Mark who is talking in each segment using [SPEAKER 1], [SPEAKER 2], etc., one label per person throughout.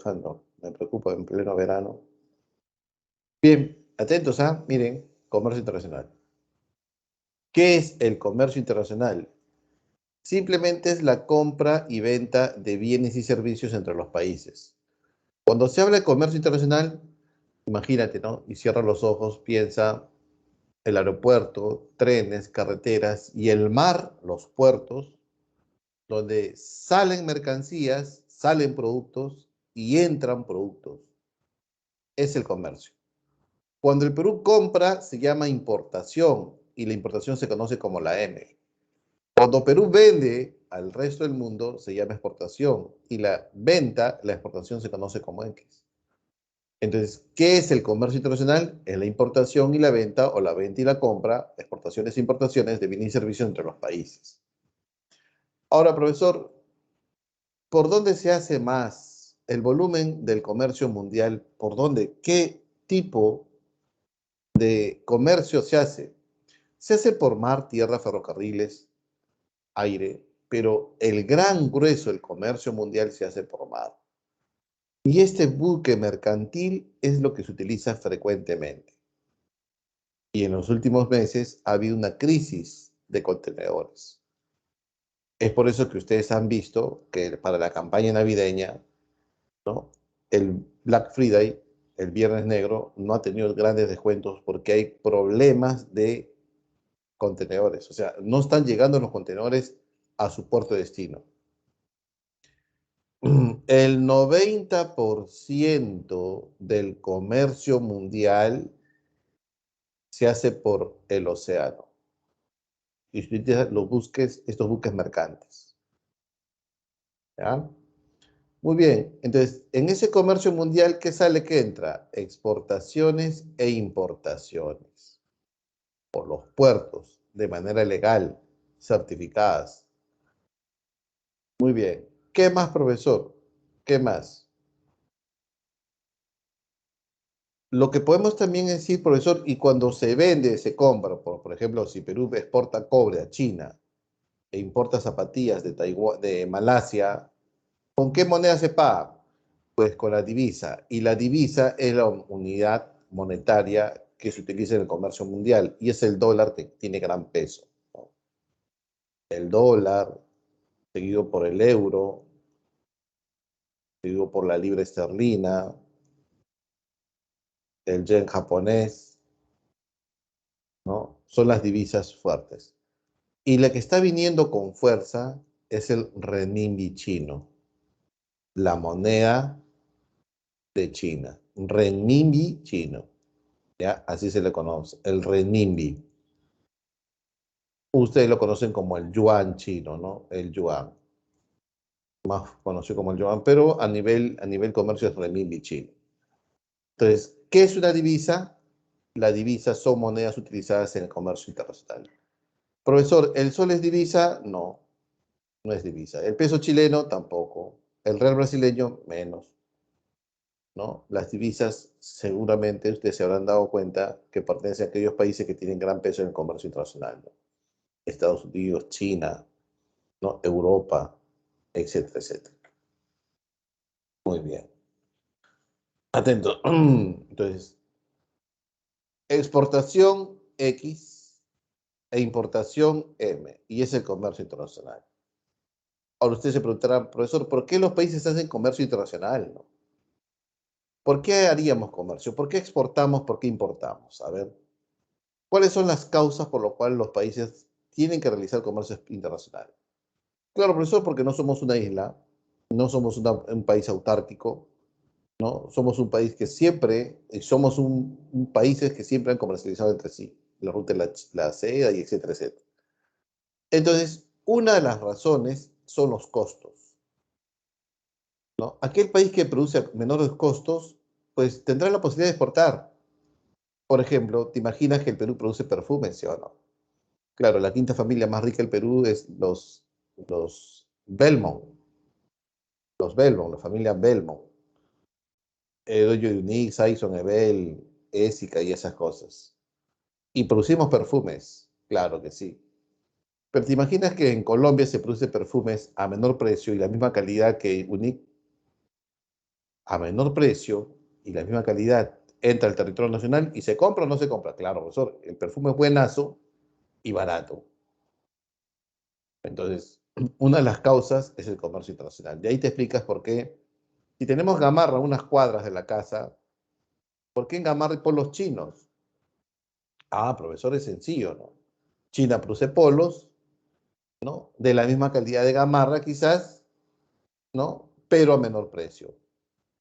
[SPEAKER 1] trabajando. Me preocupa en pleno verano. Bien, atentos, ¿ah? Miren, comercio internacional. ¿Qué es el comercio internacional? Simplemente es la compra y venta de bienes y servicios entre los países. Cuando se habla de comercio internacional, imagínate, ¿no? Y cierra los ojos, piensa el aeropuerto, trenes, carreteras y el mar, los puertos, donde salen mercancías, salen productos y entran productos. Es el comercio. Cuando el Perú compra, se llama importación y la importación se conoce como la M. Cuando Perú vende al resto del mundo, se llama exportación y la venta, la exportación se conoce como X. Entonces, ¿qué es el comercio internacional? Es la importación y la venta o la venta y la compra, exportaciones e importaciones de bienes y servicios entre los países. Ahora, profesor, ¿por dónde se hace más el volumen del comercio mundial? ¿Por dónde? ¿Qué tipo de comercio se hace? Se hace por mar, tierra, ferrocarriles, aire, pero el gran grueso del comercio mundial se hace por mar. Y este buque mercantil es lo que se utiliza frecuentemente. Y en los últimos meses ha habido una crisis de contenedores. Es por eso que ustedes han visto que para la campaña navideña, ¿no? El Black Friday, el Viernes Negro, no ha tenido grandes descuentos porque hay problemas de contenedores. O sea, no están llegando los contenedores a su puerto de destino. El 90% del comercio mundial se hace por el océano. Y usted utiliza los buques, estos buques mercantes. ¿Ya? Muy bien. Entonces, en ese comercio mundial, ¿qué sale que entra? Exportaciones e importaciones por los puertos de manera legal, certificadas. Muy bien. ¿Qué más, profesor? ¿Qué más? Lo que podemos también decir, profesor, y cuando se vende, se compra, por ejemplo, si Perú exporta cobre a China e importa zapatillas de Taiwán, de Malasia, ¿con qué moneda se paga? Pues con la divisa. Y la divisa es la unidad monetaria que se utiliza en el comercio mundial y es el dólar que tiene gran peso, ¿no? El dólar, seguido por el euro, seguido por la libra esterlina, el yen japonés, ¿no? Son las divisas fuertes. Y la que está viniendo con fuerza es el renminbi chino, la moneda de China. Renminbi chino, ¿ya? Así se le conoce, el renminbi. Ustedes lo conocen como el yuan chino, ¿no? El yuan, más conocido como el yuan, pero a nivel comercio es renminbi chino. Entonces, ¿qué es una divisa? La divisa son monedas utilizadas en el comercio internacional. Profesor, ¿el sol es divisa? No, no es divisa. El peso chileno tampoco. El real brasileño menos, ¿no? Las divisas, seguramente ustedes se habrán dado cuenta que pertenecen a aquellos países que tienen gran peso en el comercio internacional, ¿no? Estados Unidos, China, ¿no? Europa, etcétera, etcétera. Muy bien. Atento. Entonces, exportación X e importación M, y es el comercio internacional. Ahora ustedes se preguntarán, profesor, ¿por qué los países hacen comercio internacional, no? ¿Por qué haríamos comercio? ¿Por qué exportamos? ¿Por qué importamos? A ver, ¿cuáles son las causas por las cuales los países tienen que realizar comercio internacional? Claro, profesor, porque no somos una isla, no somos un país autárquico, ¿no? Somos un país que siempre, somos un países que siempre han comercializado entre sí, la ruta de la seda y etcétera, etcétera. Entonces, una de las razones son los costos, ¿no? Aquel país que produce a menores costos, pues tendrá la posibilidad de exportar. Por ejemplo, ¿te imaginas que el Perú produce perfumes, sí o no? Claro, la quinta familia más rica del Perú es los Belmont, la familia Belmont. Doyo Unique, Saison, Ebel, Ésica y esas cosas. Y producimos perfumes, claro que sí. Pero ¿te imaginas que en Colombia se produce perfumes a menor precio y la misma calidad que Unique? a menor precio y la misma calidad entra al territorio nacional y se compra o no se compra. Claro, profesor, el perfume es buenazo y barato. Entonces, una de las causas es el comercio internacional. De ahí te explicas por qué. Si tenemos Gamarra a unas cuadras de la casa, ¿por qué en Gamarra hay polos chinos? Ah, profesor, es sencillo, ¿no? China produce polos, ¿no? De la misma calidad de Gamarra quizás, ¿no? Pero a menor precio,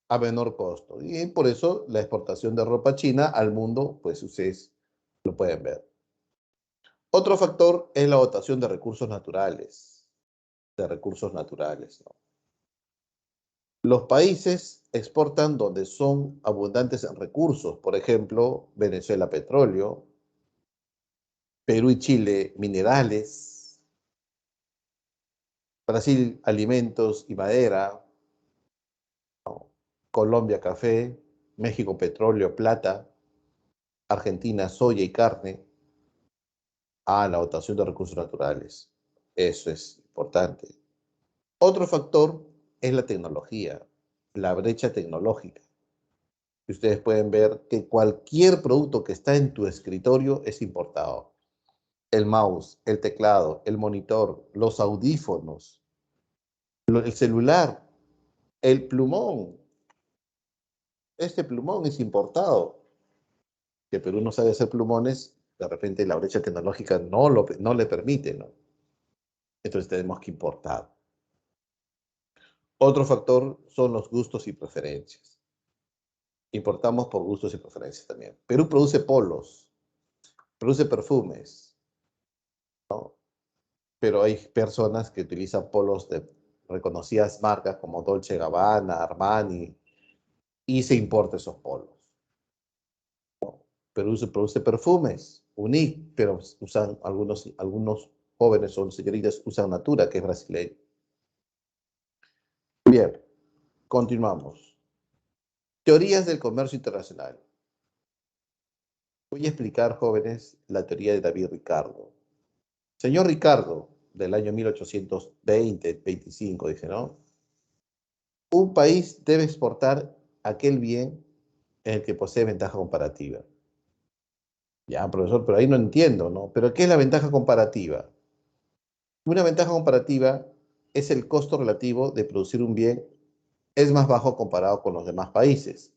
[SPEAKER 1] a menor costo. Y por eso la exportación de ropa china al mundo, pues ustedes lo pueden ver. Otro factor es la dotación de recursos naturales, ¿no? Los países exportan donde son abundantes en recursos, por ejemplo, Venezuela petróleo, Perú y Chile minerales, Brasil alimentos y madera, ¿no? Colombia café, México petróleo, plata, Argentina soya y carne. Ah, la dotación de recursos naturales. Eso es importante. Otro factor es la tecnología, la brecha tecnológica. Ustedes pueden ver que cualquier producto que está en tu escritorio es importado. El mouse, el teclado, el monitor, los audífonos, el celular, el plumón. Este plumón es importado. Que Perú no sabe hacer plumones, de repente la brecha tecnológica no le permite, ¿no? Entonces tenemos que importar. Otro factor son los gustos y preferencias. Importamos por gustos y preferencias también. Perú produce polos, produce perfumes, ¿no? Pero hay personas que utilizan polos de reconocidas marcas como Dolce Gabbana, Armani, y se importa esos polos. Perú se produce perfumes, Unique, pero usan algunos jóvenes o señoritas usan Natura, que es brasileño. Bien, continuamos. Teorías del comercio internacional. Voy a explicar, jóvenes, la teoría de David Ricardo. Señor Ricardo, del año 1820-25, dice, ¿no? Un país debe exportar aquel bien en el que posee ventaja comparativa. Ya, profesor, pero ahí no entiendo, ¿no? ¿Pero qué es la ventaja comparativa? Una ventaja comparativa es el costo relativo de producir un bien es más bajo comparado con los demás países.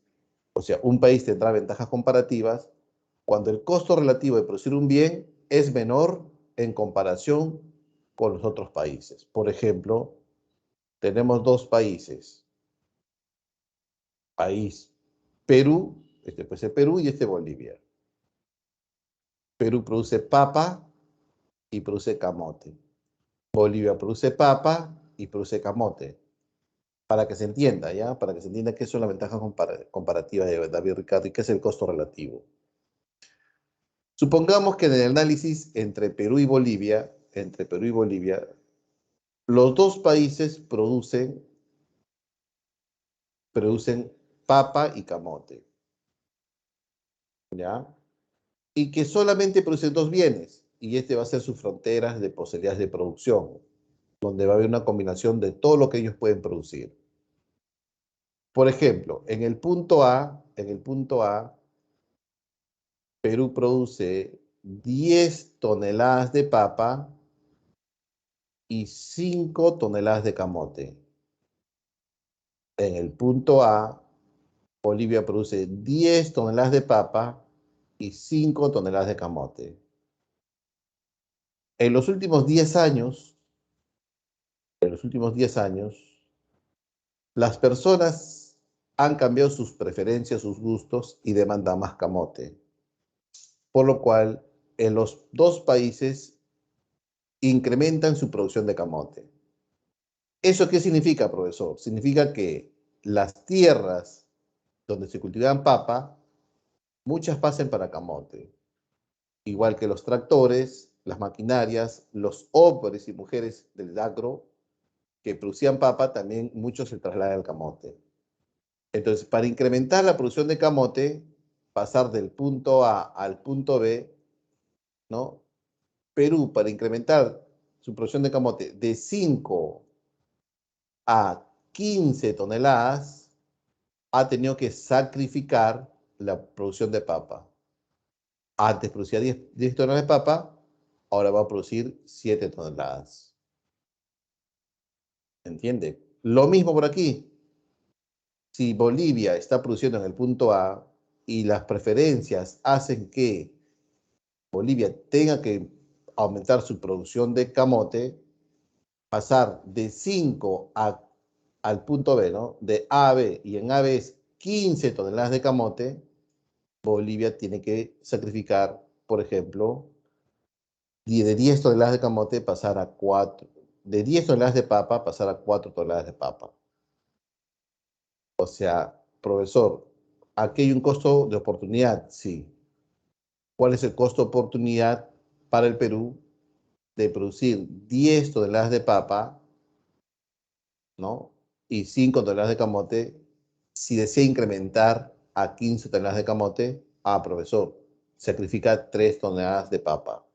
[SPEAKER 1] O sea, un país tendrá ventajas comparativas cuando el costo relativo de producir un bien es menor en comparación con los otros países. Por ejemplo, tenemos dos países. País Perú, este puede ser Perú y este Bolivia. Perú produce papa y produce camote. Bolivia produce papa y produce camote. Para que se entienda, ¿ya? Para que se entienda qué son las ventajas comparativas de David Ricardo y qué es el costo relativo. Supongamos que en el análisis entre Perú y Bolivia, los dos países producen papa y camote, ¿ya? Y que solamente producen dos bienes, y este va a ser sus fronteras de posibilidades de producción, donde va a haber una combinación de todo lo que ellos pueden producir. Por ejemplo, en el punto A, Perú produce 10 toneladas de papa y 5 toneladas de camote. En el punto A, Bolivia produce 10 toneladas de papa y 5 toneladas de camote. En los últimos 10 años, en los últimos 10 años, las personas han cambiado sus preferencias, sus gustos y demandan más camote. Por lo cual, en los dos países incrementan su producción de camote. ¿Eso qué significa, profesor? Significa que las tierras donde se cultivan papa, muchas pasan para camote. Igual que los tractores, las maquinarias, los hombres y mujeres del agro que producían papa, también muchos se trasladan al camote. Entonces, para incrementar la producción de camote, pasar del punto A al punto B, ¿no? Perú, para incrementar su producción de camote de 5 a 15 toneladas, ha tenido que sacrificar la producción de papa. Antes producía 10 toneladas de papa, ahora va a producir 7 toneladas. ¿Entiende? Lo mismo por aquí. Si Bolivia está produciendo en el punto A y las preferencias hacen que Bolivia tenga que aumentar su producción de camote, pasar de 5 al punto B, ¿no? De A a B, y en A B es 15 toneladas de camote, Bolivia tiene que sacrificar, por ejemplo, de 10 toneladas de camote pasar a 4, de 10 toneladas de papa pasar a 4 toneladas de papa. O sea, profesor, ¿aquí hay un costo de oportunidad? Sí. ¿Cuál es el costo de oportunidad para el Perú de producir 10 toneladas de papa, ¿no? Y 5 toneladas de camote, si desea incrementar a 15 toneladas de camote? Ah, profesor, sacrifica 3 toneladas de papa.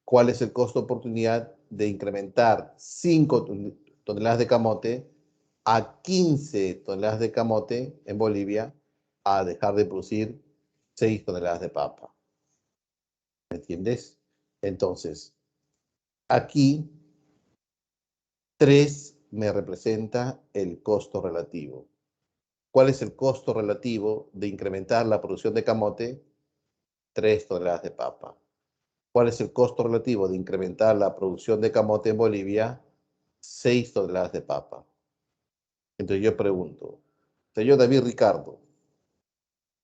[SPEAKER 1] ¿Cuál es el costo de oportunidad de incrementar 5 toneladas de camote a 15 toneladas de camote en Bolivia, a dejar de producir 6 toneladas de papa? ¿Me entiendes? Entonces, aquí 3 me representa el costo relativo. ¿Cuál es el costo relativo de incrementar la producción de camote? 3 toneladas de papa. ¿Cuál es el costo relativo de incrementar la producción de camote en Bolivia? 6 toneladas de papa. Entonces yo pregunto, señor David Ricardo,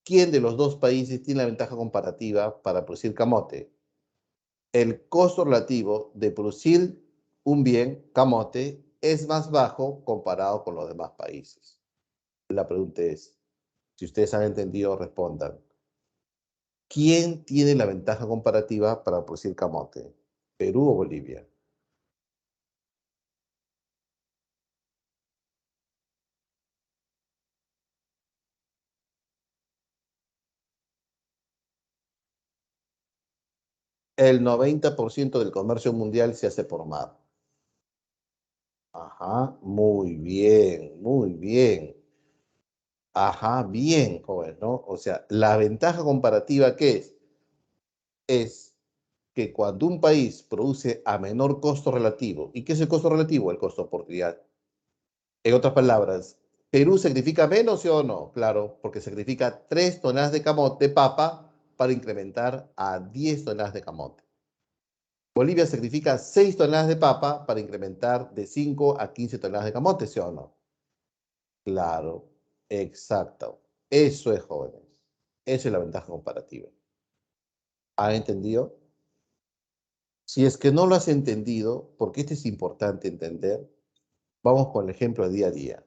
[SPEAKER 1] ¿quién de los dos países tiene la ventaja comparativa para producir camote? El costo relativo de producir un bien, camote, es más bajo comparado con los demás países. La pregunta es, si ustedes han entendido, respondan. ¿Quién tiene la ventaja comparativa para producir camote? ¿Perú o Bolivia? El 90% del comercio mundial se hace por mar. Ajá, muy bien, muy bien. Ajá, bien, joven, ¿no? O sea, la ventaja comparativa, ¿qué es? Es que cuando un país produce a menor costo relativo, ¿y qué es el costo relativo? El costo de oportunidad. En otras palabras, ¿Perú sacrifica menos, sí o no? Claro, porque sacrifica 3 toneladas de camote, de papa, para incrementar a 10 toneladas de camote. Bolivia sacrifica 6 toneladas de papa para incrementar de 5 a 15 toneladas de camote, ¿sí o no? Claro, exacto. Eso es, jóvenes. Esa es la ventaja comparativa. ¿Han entendido? Si es que no lo has entendido, porque esto es importante entender, vamos con el ejemplo de día a día.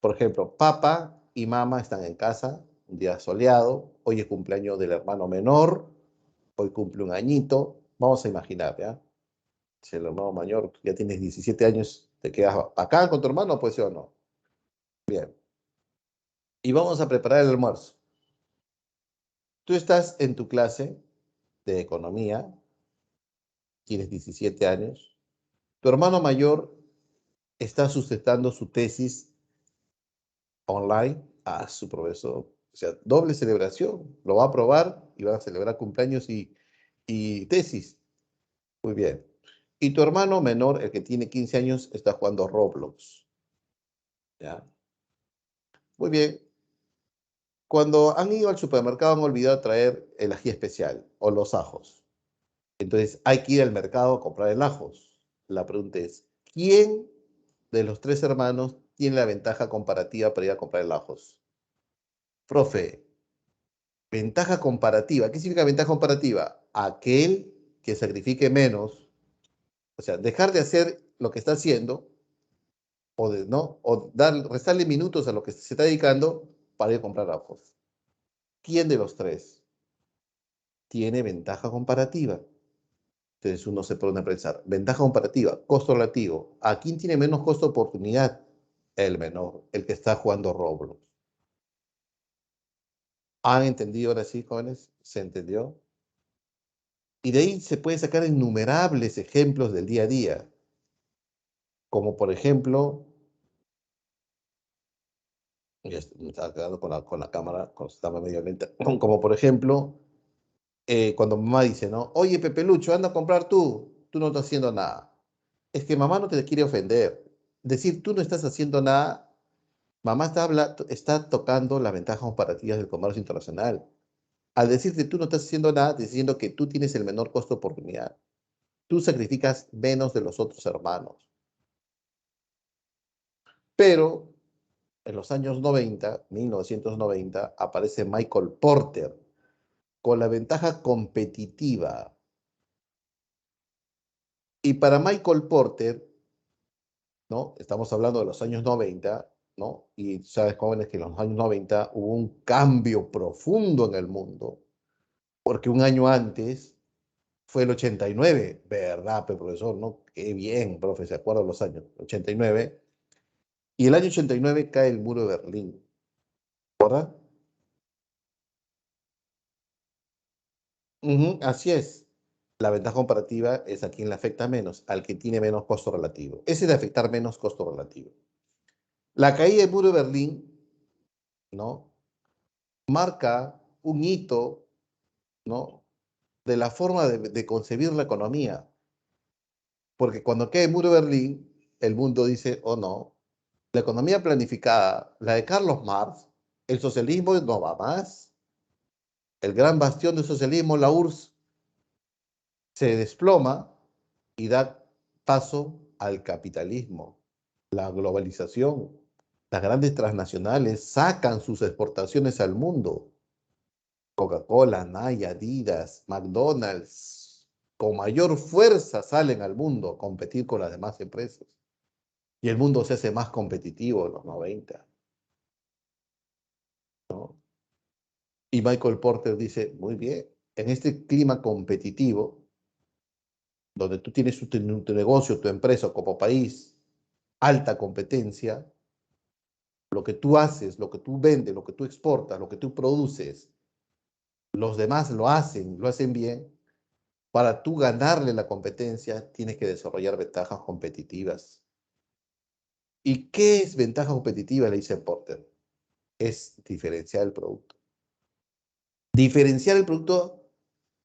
[SPEAKER 1] Por ejemplo, papá y mamá están en casa, un día soleado, hoy es cumpleaños del hermano menor, hoy cumple un añito, vamos a imaginar, ¿ya? Si el hermano mayor ya tienes 17 años, te quedas acá con tu hermano, pues sí o no. Bien. Y vamos a preparar el almuerzo. Tú estás en tu clase de economía, tienes 17 años, tu hermano mayor está sustentando su tesis online a su profesor. O sea, doble celebración. Lo va a aprobar y van a celebrar cumpleaños y tesis. Muy bien. Y tu hermano menor, el que tiene 15 años, está jugando Roblox. ¿Ya? Muy bien. Cuando han ido al supermercado han olvidado traer el ají especial o los ajos. Entonces hay que ir al mercado a comprar el ajos. La pregunta es, ¿quién de los 3 hermanos tiene la ventaja comparativa para ir a comprar el ajos? Profe, ventaja comparativa. ¿Qué significa ventaja comparativa? Aquel que sacrifique menos, o sea, dejar de hacer lo que está haciendo o, de, ¿no? o restarle minutos a lo que se está dedicando para ir a comprar ajos. ¿Quién de los 3 tiene ventaja comparativa? Entonces uno se pone a pensar, ventaja comparativa, costo relativo. ¿A quién tiene menos costo de oportunidad? El menor, el que está jugando Roblox. ¿Han entendido ahora sí, jóvenes? ¿Se entendió? Y de ahí se puede sacar innumerables ejemplos del día a día, como por ejemplo, Me estaba quedando con la cámara, estaba medio lenta. Como por ejemplo, cuando mamá dice, ¿no? Oye, Pepe Lucho, anda a comprar tú no estás haciendo nada. Es que mamá no te quiere ofender. Decir tú no estás haciendo nada, mamá está tocando las ventajas comparativas del comercio internacional. Al decirte tú no estás haciendo nada, te está diciendo que tú tienes el menor costo de oportunidad. Tú sacrificas menos de los otros hermanos. Pero en los años 90, 1990, aparece Michael Porter con la ventaja competitiva. Y para Michael Porter, ¿no? Estamos hablando de los años 90, ¿no? Y sabes, jóvenes, que en los años 90 hubo un cambio profundo en el mundo, porque un año antes fue el 89, ¿verdad, profesor? ¿No? Qué bien, profe, se acuerdan los años, 89. Y el año 89 cae el muro de Berlín, ¿verdad? Ujú, así es. La ventaja comparativa es a quien le afecta menos, al que tiene menos costo relativo. Ese de afectar menos costo relativo. La caída del muro de Berlín, ¿no? Marca un hito, ¿no? De la forma de concebir la economía. Porque cuando cae el muro de Berlín, el mundo dice, oh no, la economía planificada, la de Carlos Marx, el socialismo no va más. El gran bastión del socialismo, la URSS, se desploma y da paso al capitalismo, la globalización. Las grandes transnacionales sacan sus exportaciones al mundo. Coca-Cola, Nike, Adidas, McDonald's, con mayor fuerza salen al mundo a competir con las demás empresas. Y el mundo se hace más competitivo en los 90, ¿no? Y Michael Porter dice, muy bien, en este clima competitivo, donde tú tienes tu negocio, tu empresa como país, alta competencia, lo que tú haces, lo que tú vendes, lo que tú exportas, lo que tú produces, los demás lo hacen bien. Para tú ganarle la competencia, tienes que desarrollar ventajas competitivas. ¿Y qué es ventaja competitiva? Le dice Porter. Es diferenciar el producto. Diferenciar el producto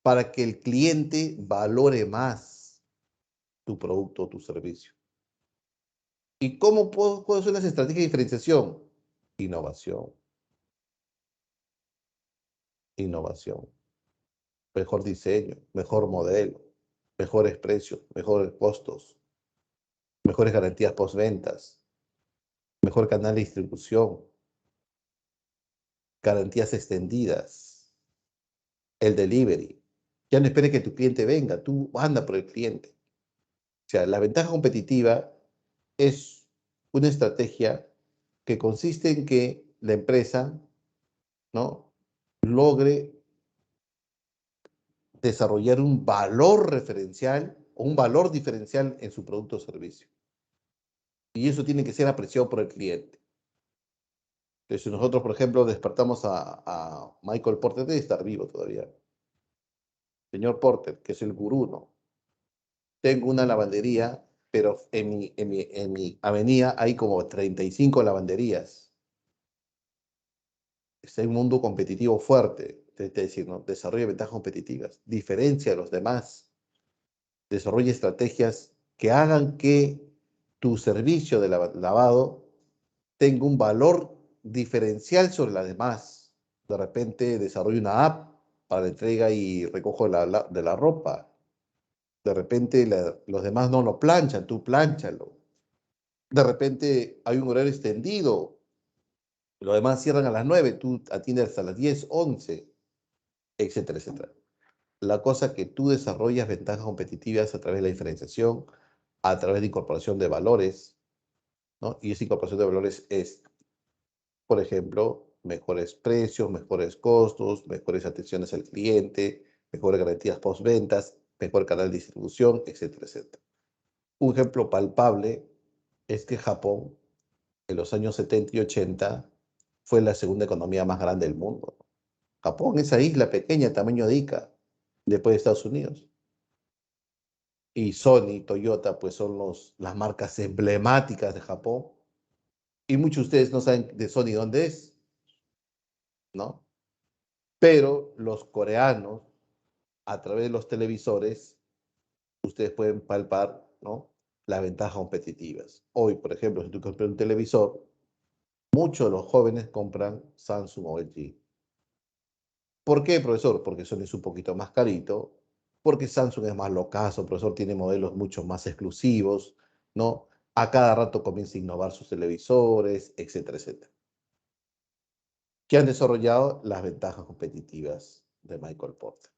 [SPEAKER 1] para que el cliente valore más tu producto o tu servicio. ¿Y cómo puedo hacer las estrategias de diferenciación? Innovación, innovación. Mejor diseño, mejor modelo, mejores precios, mejores costos, mejores garantías postventas, mejor canal de distribución, garantías extendidas, el delivery. Ya no esperes que tu cliente venga, tú anda por el cliente. O sea, la ventaja competitiva es una estrategia que consiste en que la empresa, ¿no? logre desarrollar un valor referencial o un valor diferencial en su producto o servicio. Y eso tiene que ser apreciado por el cliente. Entonces, si nosotros, por ejemplo, despertamos a Michael Porter, debe estar vivo todavía. Señor Porter, que es el gurú, ¿no? Tengo una lavandería, pero en mi avenida hay como 35 lavanderías. Está en un mundo competitivo fuerte. Es decir, ¿no? Desarrolla ventajas competitivas, diferencia a los demás, desarrolla estrategias que hagan que tu servicio de lavado tenga un valor diferencial sobre las demás. De repente desarrolla una app para la entrega y recojo de la ropa. De repente los demás no lo planchan, tú plánchalo. De repente hay un horario extendido, los demás cierran a las 9, tú atiendes hasta las 10, 11, etcétera, etcétera. La cosa que tú desarrollas ventajas competitivas a través de la diferenciación, a través de incorporación de valores, ¿no? Y esa incorporación de valores es, por ejemplo, mejores precios, mejores costos, mejores atenciones al cliente, mejores garantías postventas, mejor canal de distribución, etcétera, etcétera. Un ejemplo palpable es que Japón, en los años 70 y 80, fue la segunda economía más grande del mundo. Japón, esa isla pequeña, tamaño de Ica, después de Estados Unidos. Y Sony, Toyota, pues son las marcas emblemáticas de Japón. Y muchos de ustedes no saben de Sony dónde es, ¿no? Pero los coreanos, a través de los televisores, ustedes pueden palpar, ¿no? Las ventajas competitivas. Hoy, por ejemplo, si tú compras un televisor, muchos de los jóvenes compran Samsung o LG. ¿Por qué, profesor? Porque Sony es un poquito más carito, porque Samsung es más locazo, profesor, tiene modelos mucho más exclusivos, ¿no? A cada rato comienza a innovar sus televisores, etcétera, etcétera. Que han desarrollado las ventajas competitivas de Michael Porter.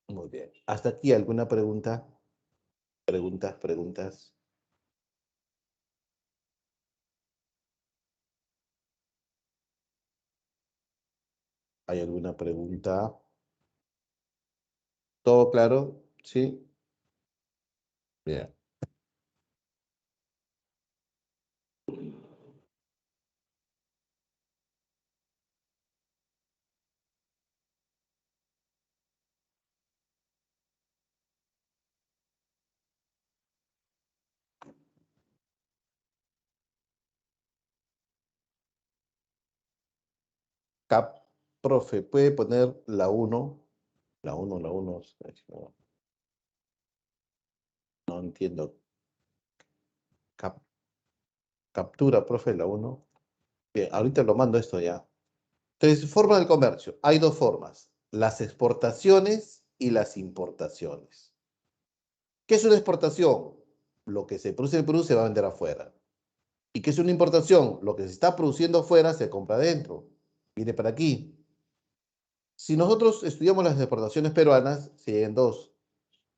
[SPEAKER 1] Muy bien. ¿Hasta aquí alguna pregunta? Preguntas, preguntas. ¿Hay alguna pregunta? ¿Todo claro? ¿Sí? Bien. Cap, profe, ¿puede poner la uno? La uno, la uno. No, no entiendo. Cap, captura, profe, la uno. Bien, ahorita lo mando esto ya. Entonces, forma del comercio. Hay dos formas, las exportaciones y las importaciones. ¿Qué es una exportación? Lo que se produce en el Perú se va a vender afuera. ¿Y qué es una importación? Lo que se está produciendo afuera se compra adentro. Viene para aquí. Si nosotros estudiamos las exportaciones peruanas, se dividen en dos.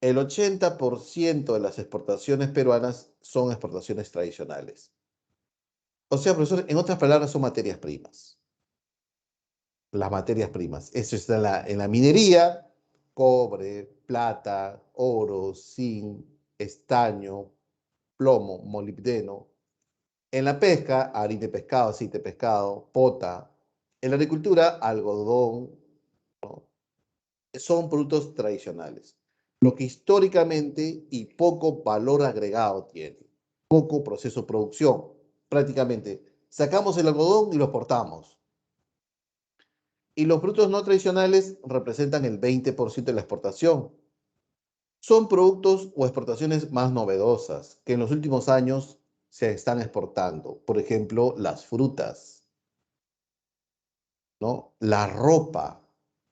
[SPEAKER 1] El 80% de las exportaciones peruanas son exportaciones tradicionales. O sea, profesor, en otras palabras, son materias primas. Las materias primas. Eso está en la minería, cobre, plata, oro, zinc, estaño, plomo, molibdeno. En la pesca, harina de pescado, aceite de pescado, pota. En la agricultura, algodón, ¿no? Son productos tradicionales. Lo que históricamente y poco valor agregado tiene. Poco proceso de producción. Prácticamente sacamos el algodón y lo exportamos. Y los productos no tradicionales representan el 20% de la exportación. Son productos o exportaciones más novedosas que en los últimos años se están exportando. Por ejemplo, las frutas, ¿no? La ropa,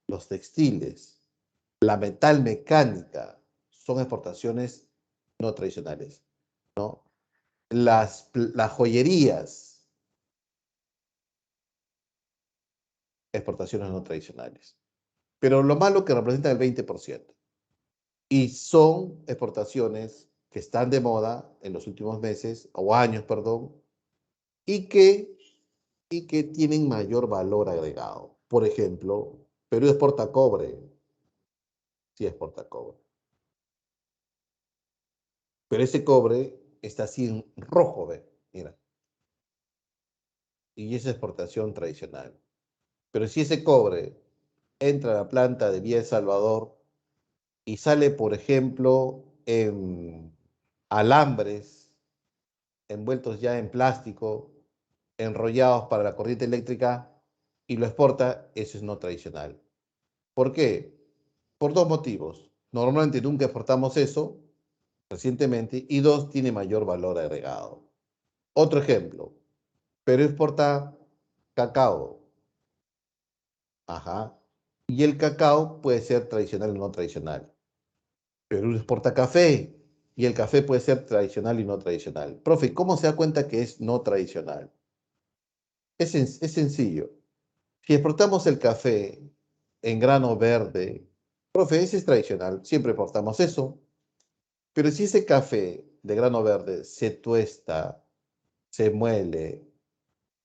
[SPEAKER 1] los textiles, la metal mecánica, son exportaciones no tradicionales, ¿no? Las joyerías, exportaciones no tradicionales. Pero lo malo que representa el 20%. Y son exportaciones que están de moda en los últimos meses, o años, perdón, y que, y que tienen mayor valor agregado. Por ejemplo, Perú exporta cobre, sí exporta cobre, pero ese cobre está así en rojo, ve, mira, y es exportación tradicional. Pero si ese cobre entra a la planta de Vía El Salvador y sale, por ejemplo, en alambres envueltos ya en plástico, enrollados para la corriente eléctrica y lo exporta, eso es no tradicional. ¿Por qué? Por dos motivos. Normalmente nunca exportamos eso recientemente y dos, tiene mayor valor agregado. Otro ejemplo, Perú exporta cacao. Ajá. Y el cacao puede ser tradicional o no tradicional. Perú exporta café y el café puede ser tradicional y no tradicional. Profe, ¿cómo se da cuenta que es no tradicional? Es sencillo. Si exportamos el café en grano verde, profe, ese es tradicional, siempre exportamos eso. Pero si ese café de grano verde se tuesta, se muele,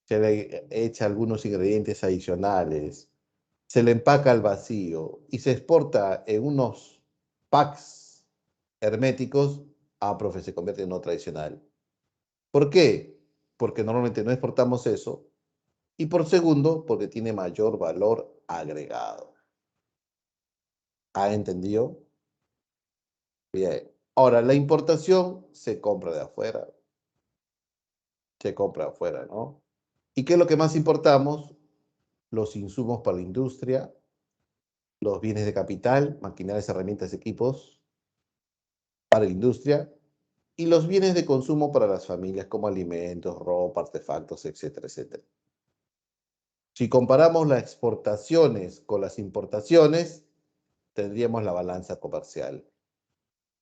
[SPEAKER 1] se le echa algunos ingredientes adicionales, se le empaca al vacío y se exporta en unos packs herméticos, profe, se convierte en no tradicional. ¿Por qué? Porque normalmente no exportamos eso. Y por segundo, porque tiene mayor valor agregado. ¿Ha entendido? Bien. Ahora, la importación se compra de afuera. se compra afuera, ¿no? ¿Y qué es lo que más importamos? Los insumos para la industria, los bienes de capital, maquinarias, herramientas, equipos para la industria y los bienes de consumo para las familias como alimentos, ropa, artefactos, etcétera, etcétera. Si comparamos las exportaciones con las importaciones, tendríamos la balanza comercial.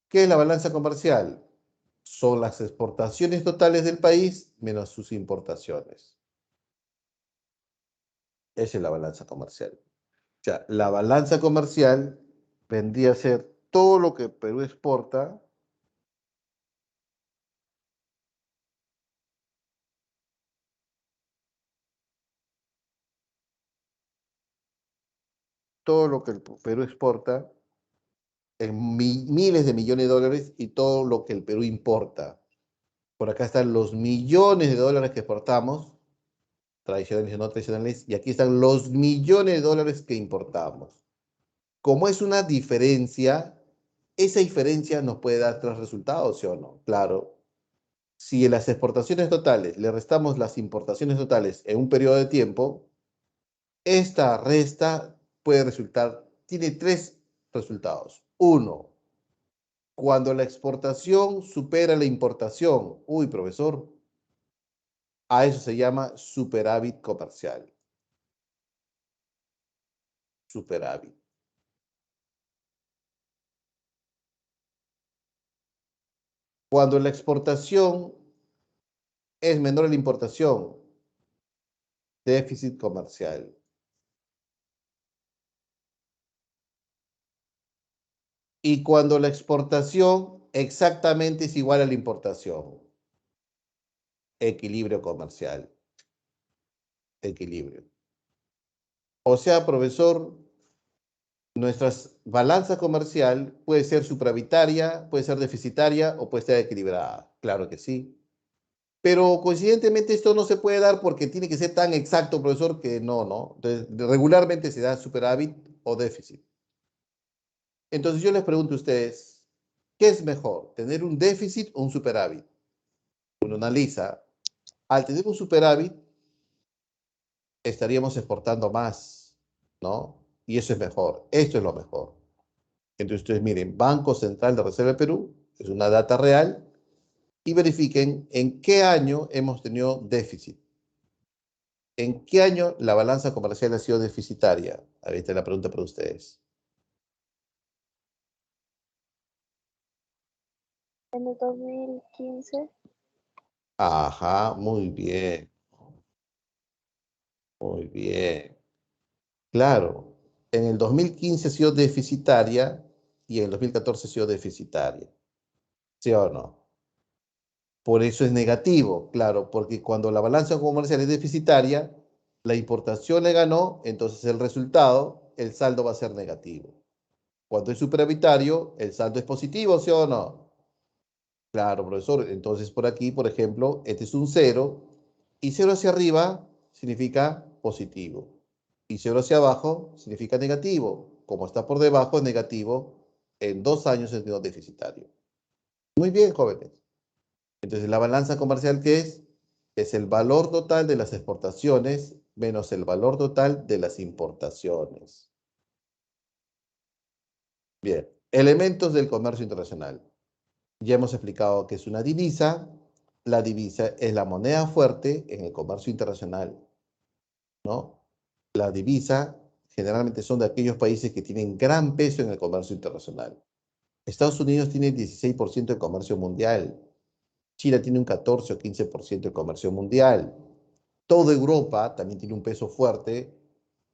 [SPEAKER 1] ¿Qué es la balanza comercial? Son las exportaciones totales del país menos sus importaciones. Esa es la balanza comercial. O sea, la balanza comercial vendría a ser todo lo que Perú exporta, todo lo que el Perú exporta en miles de millones de dólares y todo lo que el Perú importa. Por acá están los millones de dólares que exportamos, tradicionales y no tradicionales, y aquí están los millones de dólares que importamos. Como es una diferencia, esa diferencia nos puede dar tres resultados, ¿sí o no? Claro. Si en las exportaciones totales le restamos las importaciones totales en un periodo de tiempo, esta resta puede resultar, tiene tres resultados. Uno, cuando la exportación supera la importación. Uy, profesor, a eso se llama superávit comercial. Superávit. Cuando la exportación es menor a la importación, déficit comercial. Y cuando la exportación exactamente es igual a la importación, equilibrio comercial. Equilibrio. O sea, profesor, nuestra balanza comercial puede ser supravitaria, puede ser deficitaria o puede estar equilibrada. Claro que sí. Pero coincidentemente esto no se puede dar porque tiene que ser tan exacto, profesor, que no, ¿no? Entonces, regularmente se da superávit o déficit. Entonces yo les pregunto a ustedes, ¿qué es mejor? ¿Tener un déficit o un superávit? Uno analiza, al tener un superávit, estaríamos exportando más, ¿no? Y eso es mejor, esto es lo mejor. Entonces ustedes miren, Banco Central de Reserva de Perú, es una data real, y verifiquen en qué año hemos tenido déficit. ¿En qué año la balanza comercial ha sido deficitaria? Ahí está la pregunta para ustedes.
[SPEAKER 2] En el 2015.
[SPEAKER 1] Ajá, muy bien. Claro, en el 2015 ha sido deficitaria y en el 2014 ha sido deficitaria. ¿Sí o no? Por eso es negativo, claro, porque cuando la balanza comercial es deficitaria, la importación le ganó, entonces el resultado, el saldo va a ser negativo. Cuando es superavitario, el saldo es positivo, ¿sí o no? Claro, profesor. Entonces por aquí, por ejemplo, este es un cero y cero hacia arriba significa positivo y cero hacia abajo significa negativo. Como está por debajo, es negativo. En 2 años es deficitario. Muy bien, jóvenes. Entonces, la balanza comercial, ¿qué es? Es el valor total de las exportaciones menos el valor total de las importaciones. Bien, elementos del comercio internacional. Ya hemos explicado que es una divisa. La divisa es la moneda fuerte en el comercio internacional, ¿no? La divisa generalmente son de aquellos países que tienen gran peso en el comercio internacional. Estados Unidos tiene el 16% del comercio mundial. China tiene un 14 o 15% del comercio mundial. Toda Europa también tiene un peso fuerte,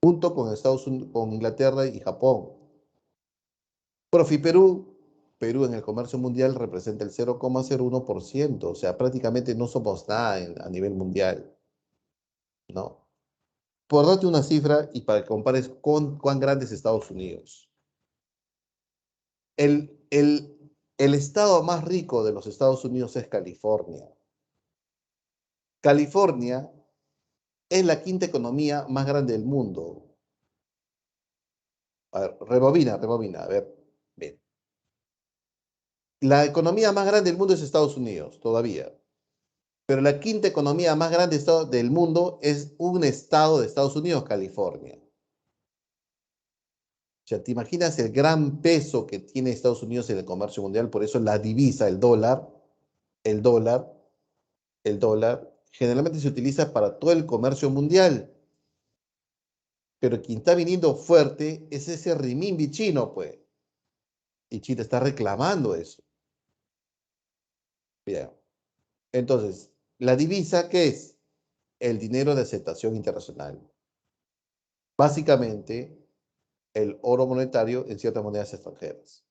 [SPEAKER 1] junto con Estados Unidos, con Inglaterra y Japón. Profi Perú, Perú en el comercio mundial representa el 0,01%, o sea, prácticamente no somos nada a nivel mundial, ¿no? Por darte una cifra y para que compares con cuán grande es Estados Unidos. El estado más rico de los Estados Unidos es California. California es la quinta economía más grande del mundo. A ver, rebobina, a ver, bien. La economía más grande del mundo es Estados Unidos, todavía. Pero la quinta economía más grande del mundo es un estado de Estados Unidos, California. O sea, ¿te imaginas el gran peso que tiene Estados Unidos en el comercio mundial? Por eso la divisa, el dólar, el dólar, generalmente se utiliza para todo el comercio mundial. Pero quien está viniendo fuerte es ese renminbi chino, pues. Y China está reclamando eso. Bien. Entonces, ¿la divisa qué es? El dinero de aceptación internacional. Básicamente, el oro monetario en ciertas monedas extranjeras.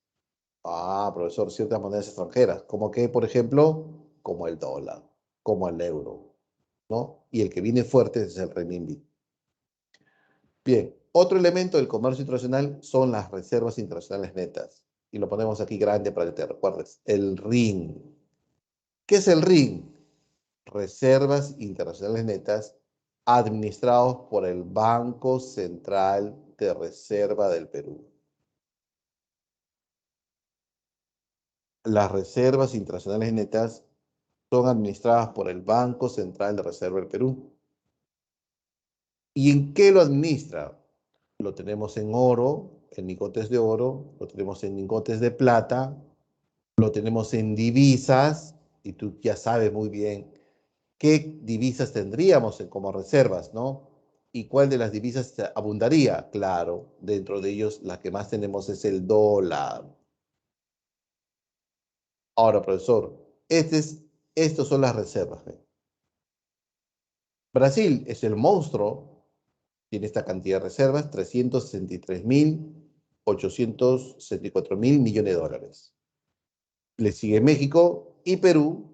[SPEAKER 1] Ah, profesor, ciertas monedas extranjeras. Como que, por ejemplo, como el dólar, como el euro, ¿no? Y el que viene fuerte es el renminbi. Bien, otro elemento del comercio internacional son las reservas internacionales netas. Y lo ponemos aquí grande para que te recuerdes. El RIN. ¿Qué es el RIN? Reservas internacionales netas administrados por el Banco Central de Reserva del Perú. Las reservas internacionales netas son administradas por el Banco Central de Reserva del Perú. ¿Y en qué lo administra? Lo tenemos en oro, en lingotes de oro, lo tenemos en lingotes de plata, lo tenemos en divisas, y tú ya sabes muy bien qué divisas tendríamos como reservas, ¿no? ¿Y cuál de las divisas abundaría? Claro, dentro de ellos la que más tenemos es el dólar. Ahora, profesor, estos son las reservas. ¿Ve? Brasil es el monstruo, tiene esta cantidad de reservas, 363.864.000 millones de dólares. Le sigue México y Perú,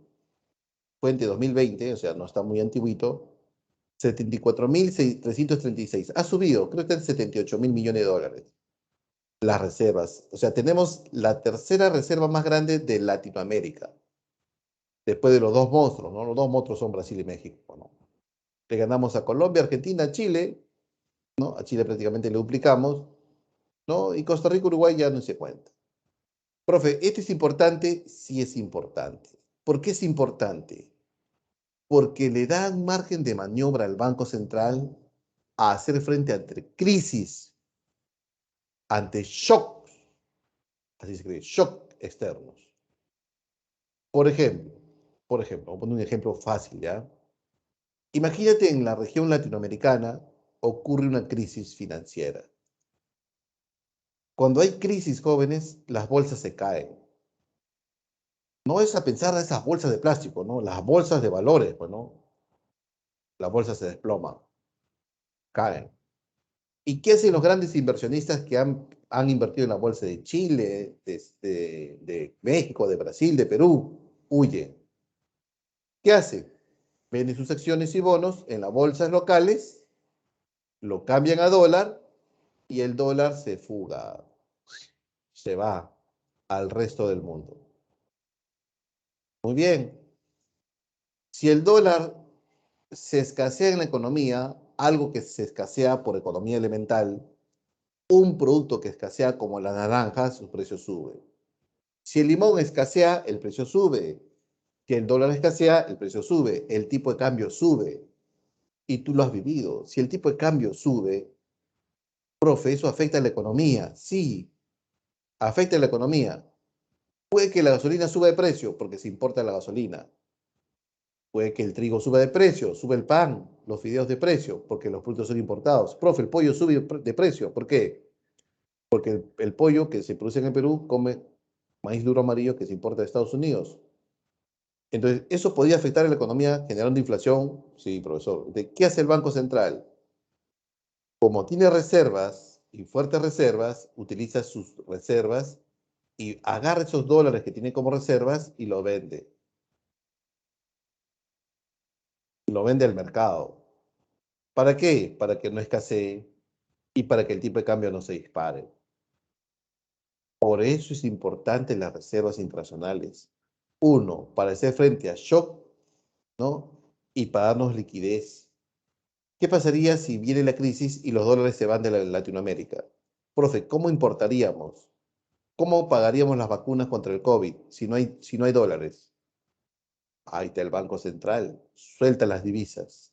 [SPEAKER 1] fuente 2020, o sea, no está muy antiguito, 74.336. Ha subido, creo que está en 78.000 millones de dólares. Las reservas. O sea, tenemos la tercera reserva más grande de Latinoamérica. Después de los dos monstruos, ¿no? Los dos monstruos son Brasil y México, ¿no? Le ganamos a Colombia, Argentina, Chile, ¿no? A Chile prácticamente le duplicamos, ¿no? Y Costa Rica, Uruguay ya no se cuenta. Profe, ¿esto es importante? Sí es importante. ¿Por qué es importante? Porque le da un margen de maniobra al Banco Central a hacer frente ante crisis, ante shocks, así se escribe, shock externos. Por ejemplo, voy a poner un ejemplo fácil, ¿ya? Imagínate en la región latinoamericana ocurre una crisis financiera. Cuando hay crisis, jóvenes, las bolsas se caen. No es a pensar en esas bolsas de plástico, ¿no? Las bolsas de valores, pues, ¿no? Las bolsas se desploman, caen. ¿Y qué hacen los grandes inversionistas que han invertido en la bolsa de Chile, de México, de Brasil, de Perú? Huyen. ¿Qué hacen? Venden sus acciones y bonos en las bolsas locales, lo cambian a dólar y el dólar se fuga, se va al resto del mundo. Muy bien. Si el dólar se escasea en la economía, algo que se escasea por economía elemental, un producto que escasea como la naranja, su precio sube. Si el limón escasea, el precio sube. Si el dólar escasea, el precio sube. El tipo de cambio sube. Y tú lo has vivido. Si el tipo de cambio sube, profe, eso afecta a la economía. Sí, afecta a la economía. Puede que la gasolina suba de precio porque se importa la gasolina. Puede que el trigo suba de precio, sube el pan, los fideos de precio, porque los productos son importados. Profe, el pollo sube de precio. ¿Por qué? Porque el pollo que se produce en el Perú come maíz duro amarillo que se importa de Estados Unidos. Entonces, ¿eso podría afectar a la economía generando inflación? Sí, profesor. ¿De qué hace el Banco Central? Como tiene reservas y fuertes reservas, utiliza sus reservas y agarra esos dólares que tiene como reservas y lo vende. Lo vende al mercado. ¿Para qué? Para que no escasee y para que el tipo de cambio no se dispare. Por eso es importante las reservas internacionales. Uno, para hacer frente a shock, ¿no? Y para darnos liquidez. ¿Qué pasaría si viene la crisis y los dólares se van de Latinoamérica? Profe, ¿cómo importaríamos? ¿Cómo pagaríamos las vacunas contra el COVID si no hay dólares? Ahí está el Banco Central, suelta las divisas.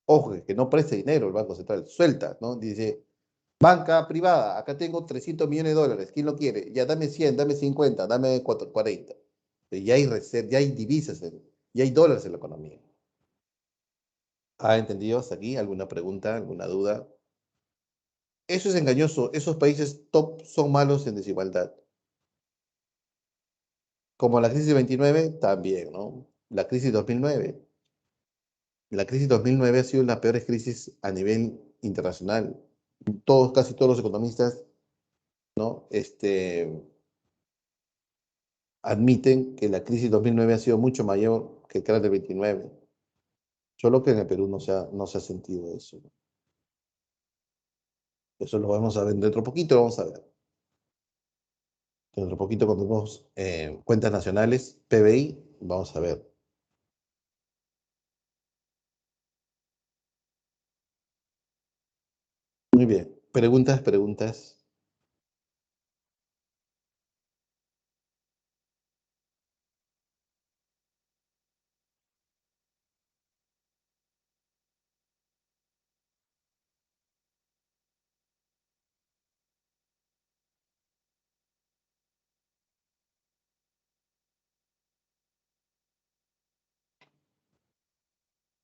[SPEAKER 1] Ojo, que no preste dinero el Banco Central, suelta, ¿no? Dice, banca privada, acá tengo 300 millones de dólares, ¿quién lo quiere? Ya dame 100, dame 50, dame 40. Ya hay reservas, ya hay divisas, ya hay dólares en la economía. ¿Ha entendido hasta aquí? ¿Alguna pregunta, alguna duda? Eso es engañoso, esos países top son malos en desigualdad. Como la crisis de 29, también, ¿no? La crisis 2009. La crisis 2009 ha sido la peor crisis a nivel internacional. Todos, casi todos los economistas, ¿no? Admiten que la crisis 2009 ha sido mucho mayor que el del 29. Solo que en el Perú no se ha sentido eso. Eso lo vamos a ver dentro de poquito, lo vamos a ver. Dentro de poquito, cuando vemos cuentas nacionales, PBI, vamos a ver. Muy bien. Preguntas, preguntas.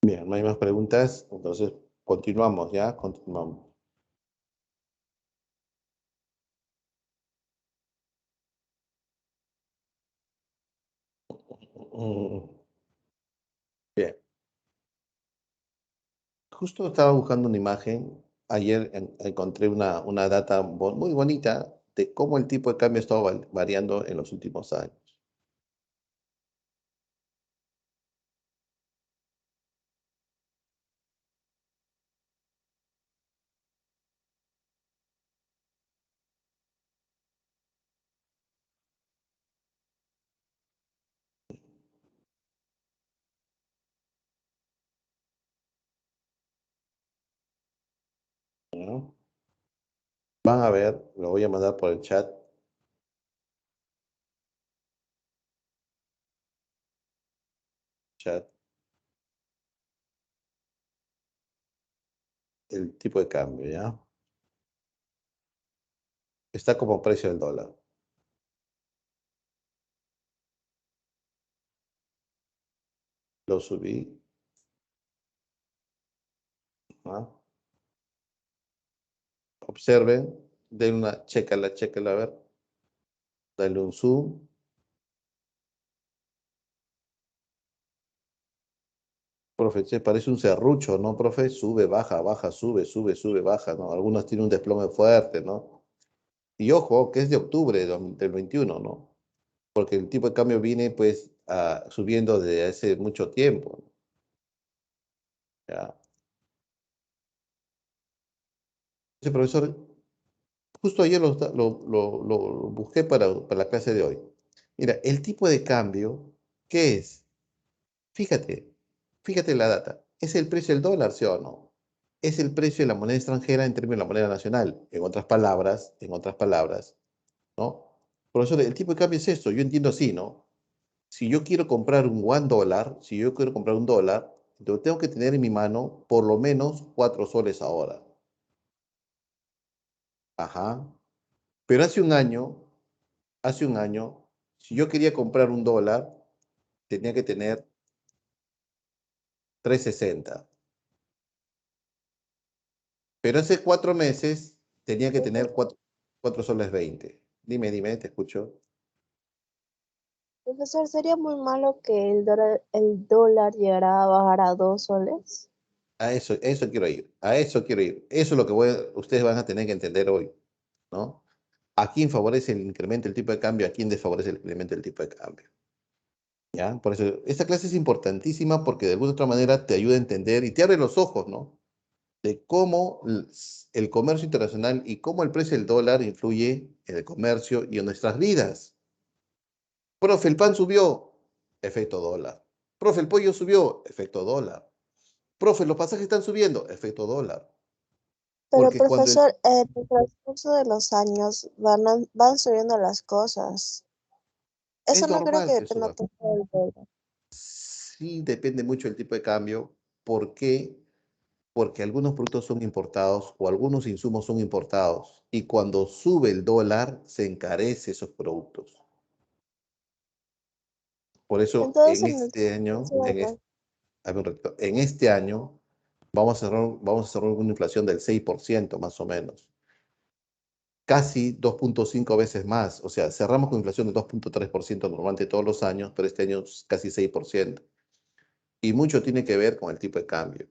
[SPEAKER 1] Bien, no hay más preguntas, entonces continuamos, ¿ya? Continuamos. Mm, Bien. Justo estaba buscando una imagen. Ayer encontré una data muy bonita de cómo el tipo de cambio ha estado variando en los últimos años. ¿No? Van a ver, lo voy a mandar por el chat, el tipo de cambio, ¿ya? Está como precio del dólar. Lo subí, ¿no? Observen, den una, chécala, a ver, dale un zoom. Profe, che, parece un serrucho, ¿no, profe? Sube, baja, baja, sube, sube, sube, baja, ¿no? Algunos tienen un desplome fuerte, ¿no? Y ojo, que es de octubre del 21, ¿no? Porque el tipo de cambio viene, pues, subiendo desde hace mucho tiempo, ¿ya? Ese profesor, justo ayer lo busqué para la clase de hoy. Mira, el tipo de cambio, ¿qué es? Fíjate, fíjate la data. ¿Es el precio del dólar, sí o no? Es el precio de la moneda extranjera en términos de la moneda nacional. En otras palabras, ¿no? Profesor, el tipo de cambio es esto. Yo entiendo así, ¿no? Si yo quiero comprar un $1, si yo quiero comprar un dólar, entonces tengo que tener en mi mano por lo menos 4 soles ahora. Ajá. Pero hace un año, si yo quería comprar un dólar, tenía que tener 3.60. Pero hace 4 meses tenía que tener 4 soles 20. Dime, te escucho.
[SPEAKER 2] Profesor, ¿sería muy malo que el dólar llegara a bajar a 2 soles?
[SPEAKER 1] A eso quiero ir. A eso quiero ir. Eso es lo que ustedes van a tener que entender hoy, ¿no? ¿A quién favorece el incremento del tipo de cambio? ¿A quién desfavorece el incremento del tipo de cambio? ¿Ya? Por eso, esta clase es importantísima porque de alguna otra manera te ayuda a entender y te abre los ojos, ¿no? De cómo el comercio internacional y cómo el precio del dólar influye en el comercio y en nuestras vidas. Profe, el pan subió, efecto dólar. Profe, el pollo subió, efecto dólar. Profe, los pasajes están subiendo, efecto dólar.
[SPEAKER 2] Pero,
[SPEAKER 1] Porque cuando
[SPEAKER 2] profesor, en el transcurso de los años van subiendo las cosas. Eso
[SPEAKER 1] es
[SPEAKER 2] no creo
[SPEAKER 1] normal
[SPEAKER 2] que
[SPEAKER 1] que
[SPEAKER 2] dependa
[SPEAKER 1] suba.
[SPEAKER 2] tanto del dólar.
[SPEAKER 1] sí depende mucho del tipo de cambio. ¿Por qué? Porque algunos productos son importados o algunos insumos son importados. Y cuando sube el dólar, se encarece esos productos. Por eso,
[SPEAKER 2] Entonces,
[SPEAKER 1] en
[SPEAKER 2] en el
[SPEAKER 1] este año,
[SPEAKER 2] dólar.
[SPEAKER 1] a ver, un ratito, en este año vamos a cerrar una inflación del 6% más o menos. Casi 2,5 veces más. O sea, cerramos con inflación de 2,3% normalmente todos los años, pero este año es casi 6%. Y mucho tiene que ver con el tipo de cambio.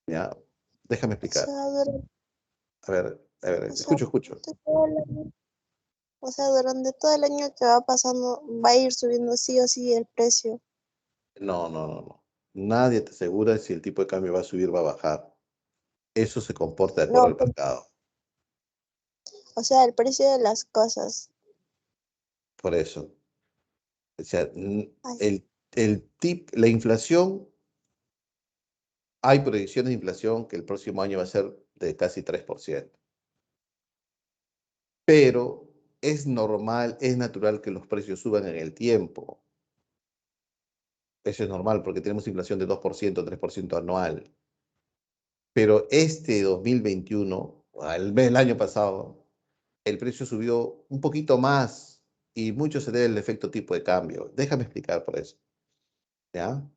[SPEAKER 1] ¿Ya? Déjame
[SPEAKER 2] O sea,
[SPEAKER 1] explicar.
[SPEAKER 2] durante,
[SPEAKER 1] A ver,
[SPEAKER 2] o sea,
[SPEAKER 1] escucho.
[SPEAKER 2] durante todo el año, o sea, durante todo el año que va pasando, va a ir subiendo sí o sí el precio.
[SPEAKER 1] No, no, no, no. Nadie te asegura si el tipo de cambio va a subir o va a bajar. Eso se comporta de acuerdo
[SPEAKER 2] No,
[SPEAKER 1] al mercado.
[SPEAKER 2] o sea, el precio de las cosas.
[SPEAKER 1] Por eso. O sea,
[SPEAKER 2] Ay,
[SPEAKER 1] la inflación, hay predicciones de inflación que el próximo año va a ser de casi 3%. Pero es normal, es natural que los precios suban en el tiempo. Eso es normal porque tenemos inflación de 2%, 3% anual. Pero este 2021, el año pasado, el precio subió un poquito más y mucho se debe al efecto tipo de cambio. Déjame explicar por eso. ¿Ya?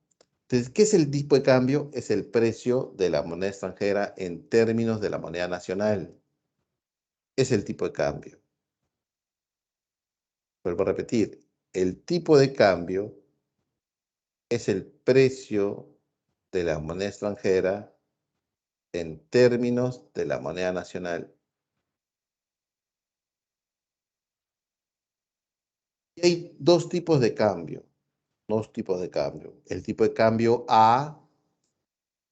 [SPEAKER 1] Entonces, ¿qué es el tipo de cambio? Es el precio de la moneda extranjera en términos de la moneda nacional. Es el tipo de cambio. Vuelvo a repetir, el tipo de cambio es el precio de la moneda extranjera en términos de la moneda nacional. Y hay dos tipos de cambio, dos tipos de cambio. El tipo de cambio A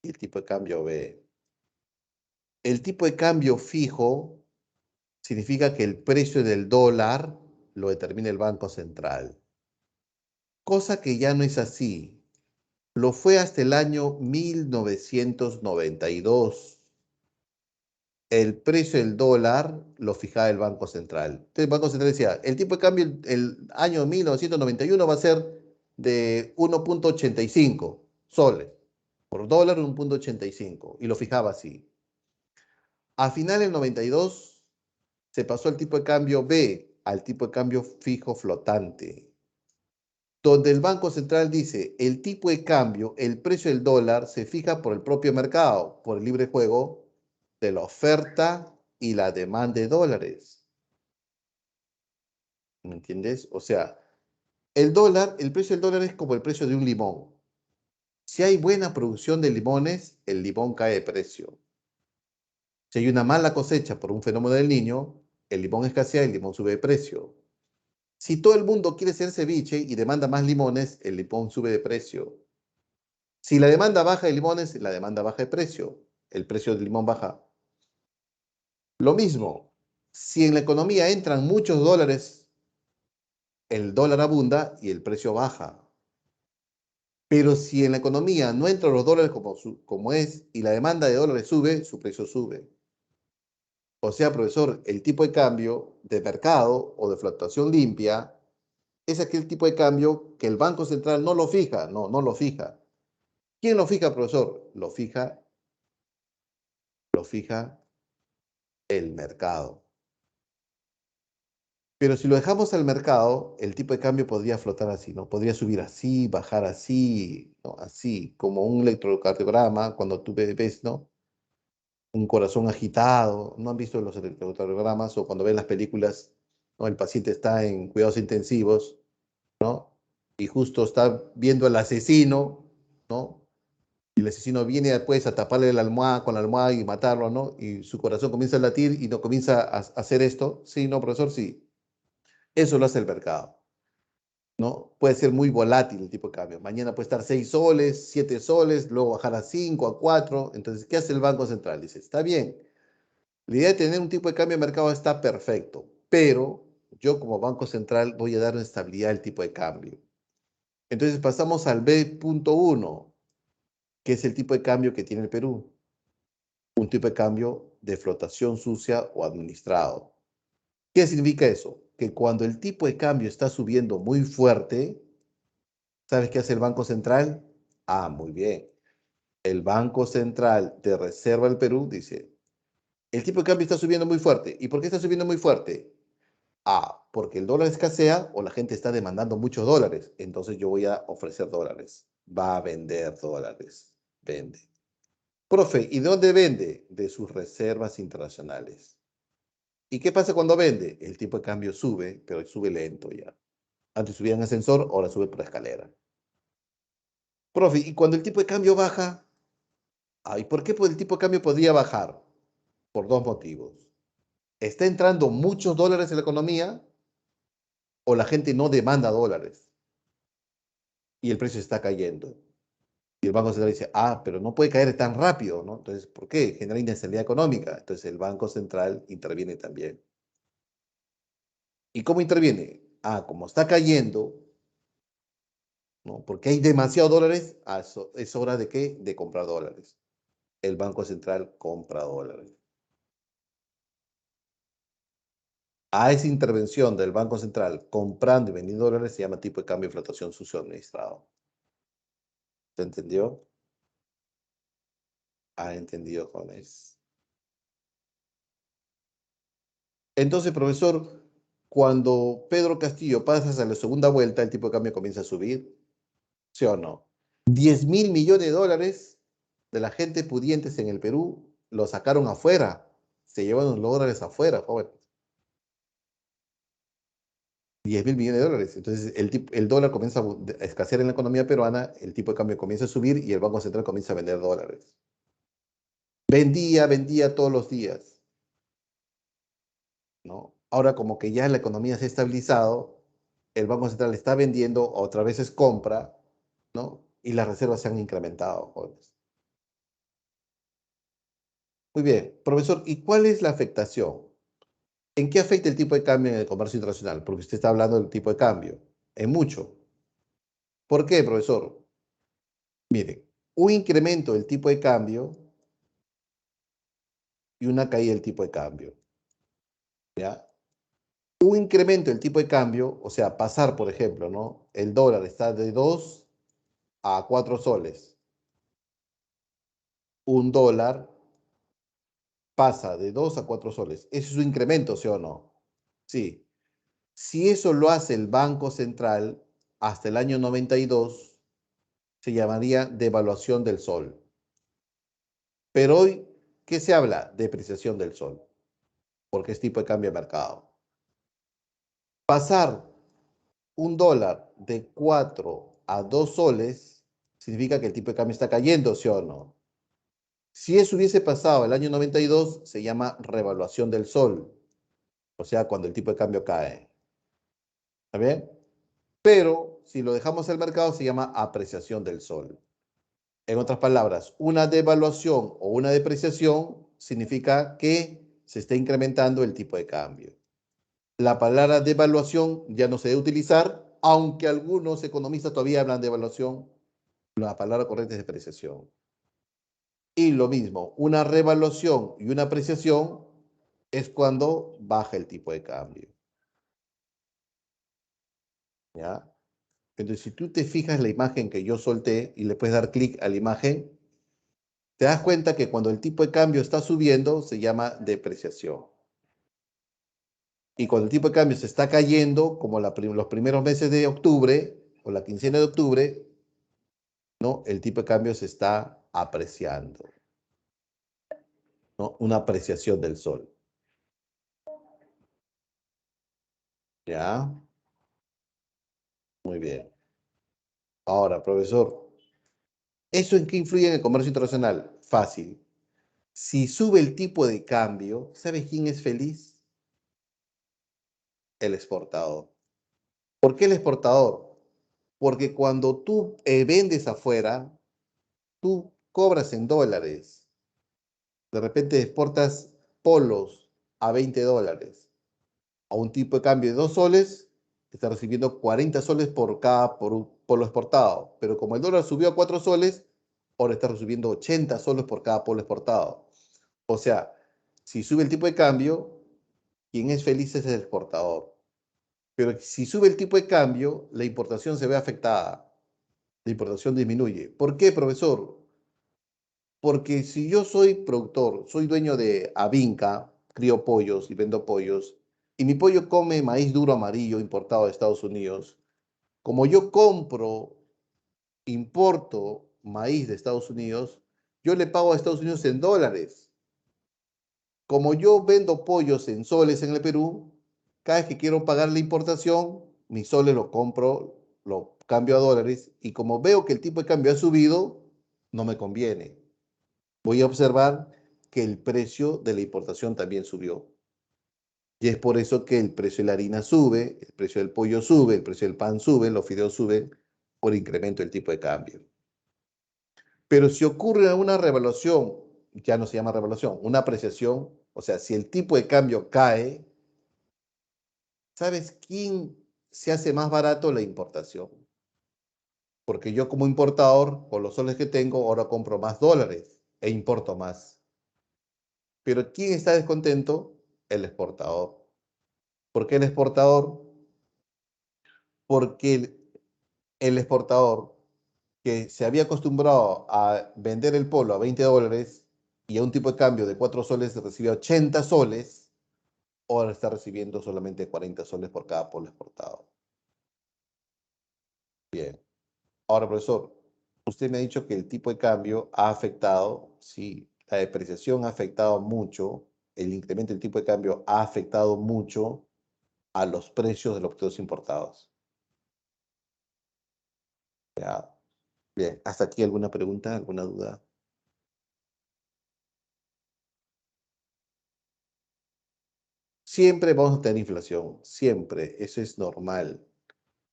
[SPEAKER 1] y el tipo de cambio B. El tipo de cambio fijo significa que el precio del dólar lo determina el Banco Central, cosa que ya no es así. Lo fue hasta el año 1992. El precio del dólar lo fijaba el Banco Central. Entonces el Banco Central decía, el tipo de cambio el año 1991 va a ser de 1,85 soles por dólar, 1,85 y lo fijaba así. A final del 92 se pasó al tipo de cambio B, al tipo de cambio fijo flotante, donde el Banco Central dice, el tipo de cambio, el precio del dólar se fija por el propio mercado, por el libre juego de la oferta y la demanda de dólares. ¿Me entiendes? O sea, el precio del dólar es como el precio de un limón. Si hay buena producción de limones, el limón cae de precio. Si hay una mala cosecha por un fenómeno del niño, el limón escasea y el limón sube de precio. Si todo el mundo quiere ser ceviche y demanda más limones, el limón sube de precio. Si la demanda baja de limones, la demanda baja de precio. El precio del limón baja. Lo mismo, si en la economía entran muchos dólares, el dólar abunda y el precio baja. Pero si en la economía no entran los dólares como es y la demanda de dólares sube, su precio sube. O sea, profesor, el tipo de cambio de mercado o de fluctuación limpia es aquel tipo de cambio que el Banco Central no lo fija, no lo fija. ¿Quién lo fija, profesor? Lo fija el mercado. Pero si lo dejamos al mercado, el tipo de cambio podría flotar así, ¿no? Podría subir así, bajar así, ¿no? Así, como un electrocardiograma, cuando tú ves, ¿no? Un corazón agitado, ¿no han visto los electrocardiogramas? O cuando ven las películas, ¿no? El paciente está en cuidados intensivos, ¿no? Y justo está viendo al asesino, ¿no? Y el asesino viene después a taparle la almohada con la almohada y matarlo, ¿no? Y su corazón comienza a latir y no comienza a hacer esto. Sí, no, profesor, sí. Eso lo hace el mercado, ¿no? Puede ser muy volátil el tipo de cambio. Mañana puede estar 6 soles, 7 soles, luego bajar a 5, a 4. Entonces, ¿qué hace el Banco Central? Dice, está bien, la idea de tener un tipo de cambio de mercado está perfecto, pero yo como Banco Central voy a dar una estabilidad al tipo de cambio. Entonces pasamos al B.1, que es el tipo de cambio que tiene el Perú. Un tipo de cambio de flotación sucia o administrado. ¿Qué significa eso? Que cuando el tipo de cambio está subiendo muy fuerte, ¿Sabes qué hace el Banco Central? Ah, muy bien. El Banco Central de Reserva del Perú dice, el tipo de cambio está subiendo muy fuerte. ¿Y por qué está subiendo muy fuerte? Ah, porque el dólar escasea o la gente está demandando muchos dólares. Entonces yo voy a ofrecer dólares. Va a vender dólares. Vende. Profe, ¿y de dónde vende? De sus reservas internacionales. ¿Y qué pasa cuando vende? El tipo de cambio sube, pero sube lento ya. Antes subía en ascensor, ahora sube por escalera. Profe, ¿y cuando el tipo de cambio baja? ¿Y por qué el tipo de cambio podría bajar? Por dos motivos. Está entrando muchos dólares en la economía o la gente no demanda dólares y el precio está cayendo. Y el Banco Central dice, pero no puede caer tan rápido, ¿no? Entonces, ¿por qué? Genera inestabilidad económica. Entonces, el Banco Central interviene también. ¿Y cómo interviene? Como está cayendo, ¿no? Porque hay demasiados dólares, es hora de qué? De comprar dólares. El Banco Central compra dólares. A esa intervención del Banco Central comprando y vendiendo dólares se llama tipo de cambio de flotación sucio administrado. ¿Se entendió? Entendido, jóvenes. Entonces, profesor, cuando Pedro Castillo pasa a la segunda vuelta, el tipo de cambio comienza a subir, ¿sí o no? 10.000 millones de dólares de la gente pudientes en el Perú lo sacaron afuera. Se llevaron los dólares afuera, jóvenes. 10.000 millones de dólares. Entonces, el dólar comienza a escasear en la economía peruana, el tipo de cambio comienza a subir y el Banco Central comienza a vender dólares. Vendía todos los días, ¿no? Ahora, como que ya la economía se ha estabilizado, el Banco Central está vendiendo, otra vez es compra, ¿no? Y las reservas se han incrementado, jóvenes. Muy bien, profesor, ¿y cuál es la afectación? ¿En qué afecta el tipo de cambio en el comercio internacional? Porque usted está hablando del tipo de cambio. En mucho. ¿Por qué, profesor? Mire, un incremento del tipo de cambio y una caída del tipo de cambio, ¿ya? Un incremento del tipo de cambio, o sea, pasar, por ejemplo, ¿no? El dólar está de 2 a 4 soles. Un dólar pasa de 2 a 4 soles. ¿Eso es un incremento, sí o no? Sí. Si eso lo hace el Banco Central hasta el año 92, se llamaría devaluación del sol. Pero hoy, ¿qué se habla? Depreciación del sol, porque es tipo de cambio de mercado. Pasar un dólar de 4 a 2 soles significa que el tipo de cambio está cayendo, ¿sí o no? Si eso hubiese pasado el año 92, se llama revaluación del sol, o sea, cuando el tipo de cambio cae. ¿Está bien? Pero si lo dejamos al mercado, se llama apreciación del sol. En otras palabras, una devaluación o una depreciación significa que se está incrementando el tipo de cambio. La palabra devaluación ya no se debe utilizar, aunque algunos economistas todavía hablan de devaluación, la palabra correcta es depreciación. Y lo mismo, una revaluación y una apreciación es cuando baja el tipo de cambio. ¿Ya? Entonces, si tú te fijas en la imagen que yo solté y le puedes dar clic a la imagen, te das cuenta que cuando el tipo de cambio está subiendo se llama depreciación. Y cuando el tipo de cambio se está cayendo, como los primeros meses de octubre o la quincena de octubre, ¿no? El tipo de cambio se está apreciando, ¿no? Una apreciación del sol. ¿Ya? Muy bien. Ahora, profesor, ¿eso en qué influye en el comercio internacional? Fácil. Si sube el tipo de cambio, ¿sabes quién es feliz? El exportador. ¿Por qué el exportador? Porque cuando tú vendes afuera, tú cobras en dólares. De repente exportas polos a 20 dólares. A un tipo de cambio de 2 soles, está recibiendo 40 soles por un polo exportado. Pero como el dólar subió a 4 soles, ahora está recibiendo 80 soles por cada polo exportado. O sea, si sube el tipo de cambio, quien es feliz es el exportador. Pero si sube el tipo de cambio, la importación se ve afectada. La importación disminuye. ¿Por qué, profesor? Porque si yo soy productor, soy dueño de Avinca, crío pollos y vendo pollos, y mi pollo come maíz duro amarillo importado de Estados Unidos, como yo importo maíz de Estados Unidos, yo le pago a Estados Unidos en dólares. Como yo vendo pollos en soles en el Perú, cada vez que quiero pagar la importación, mis soles los compro, lo cambio a dólares, y como veo que el tipo de cambio ha subido, no me conviene. Voy a observar que el precio de la importación también subió. Y es por eso que el precio de la harina sube, el precio del pollo sube, el precio del pan sube, los fideos suben por incremento del tipo de cambio. Pero si ocurre una revaluación, ya no se llama revaluación, una apreciación, o sea, si el tipo de cambio cae, ¿sabes quién se hace más barato? La importación. Porque yo como importador, con los soles que tengo, ahora compro más dólares e importo más. Pero ¿quién está descontento? El exportador. ¿Por qué el exportador? Porque el exportador que se había acostumbrado a vender el polo a 20 dólares y a un tipo de cambio de 4 soles recibía 80 soles, ahora está recibiendo solamente 40 soles por cada polo exportado. Bien. Ahora, profesor, usted me ha dicho que el tipo de cambio ha afectado, sí, la depreciación ha afectado mucho, el incremento del tipo de cambio ha afectado mucho a los precios de los productos importados. Ya. Bien, ¿hasta aquí alguna pregunta, alguna duda? Siempre vamos a tener inflación, siempre, eso es normal,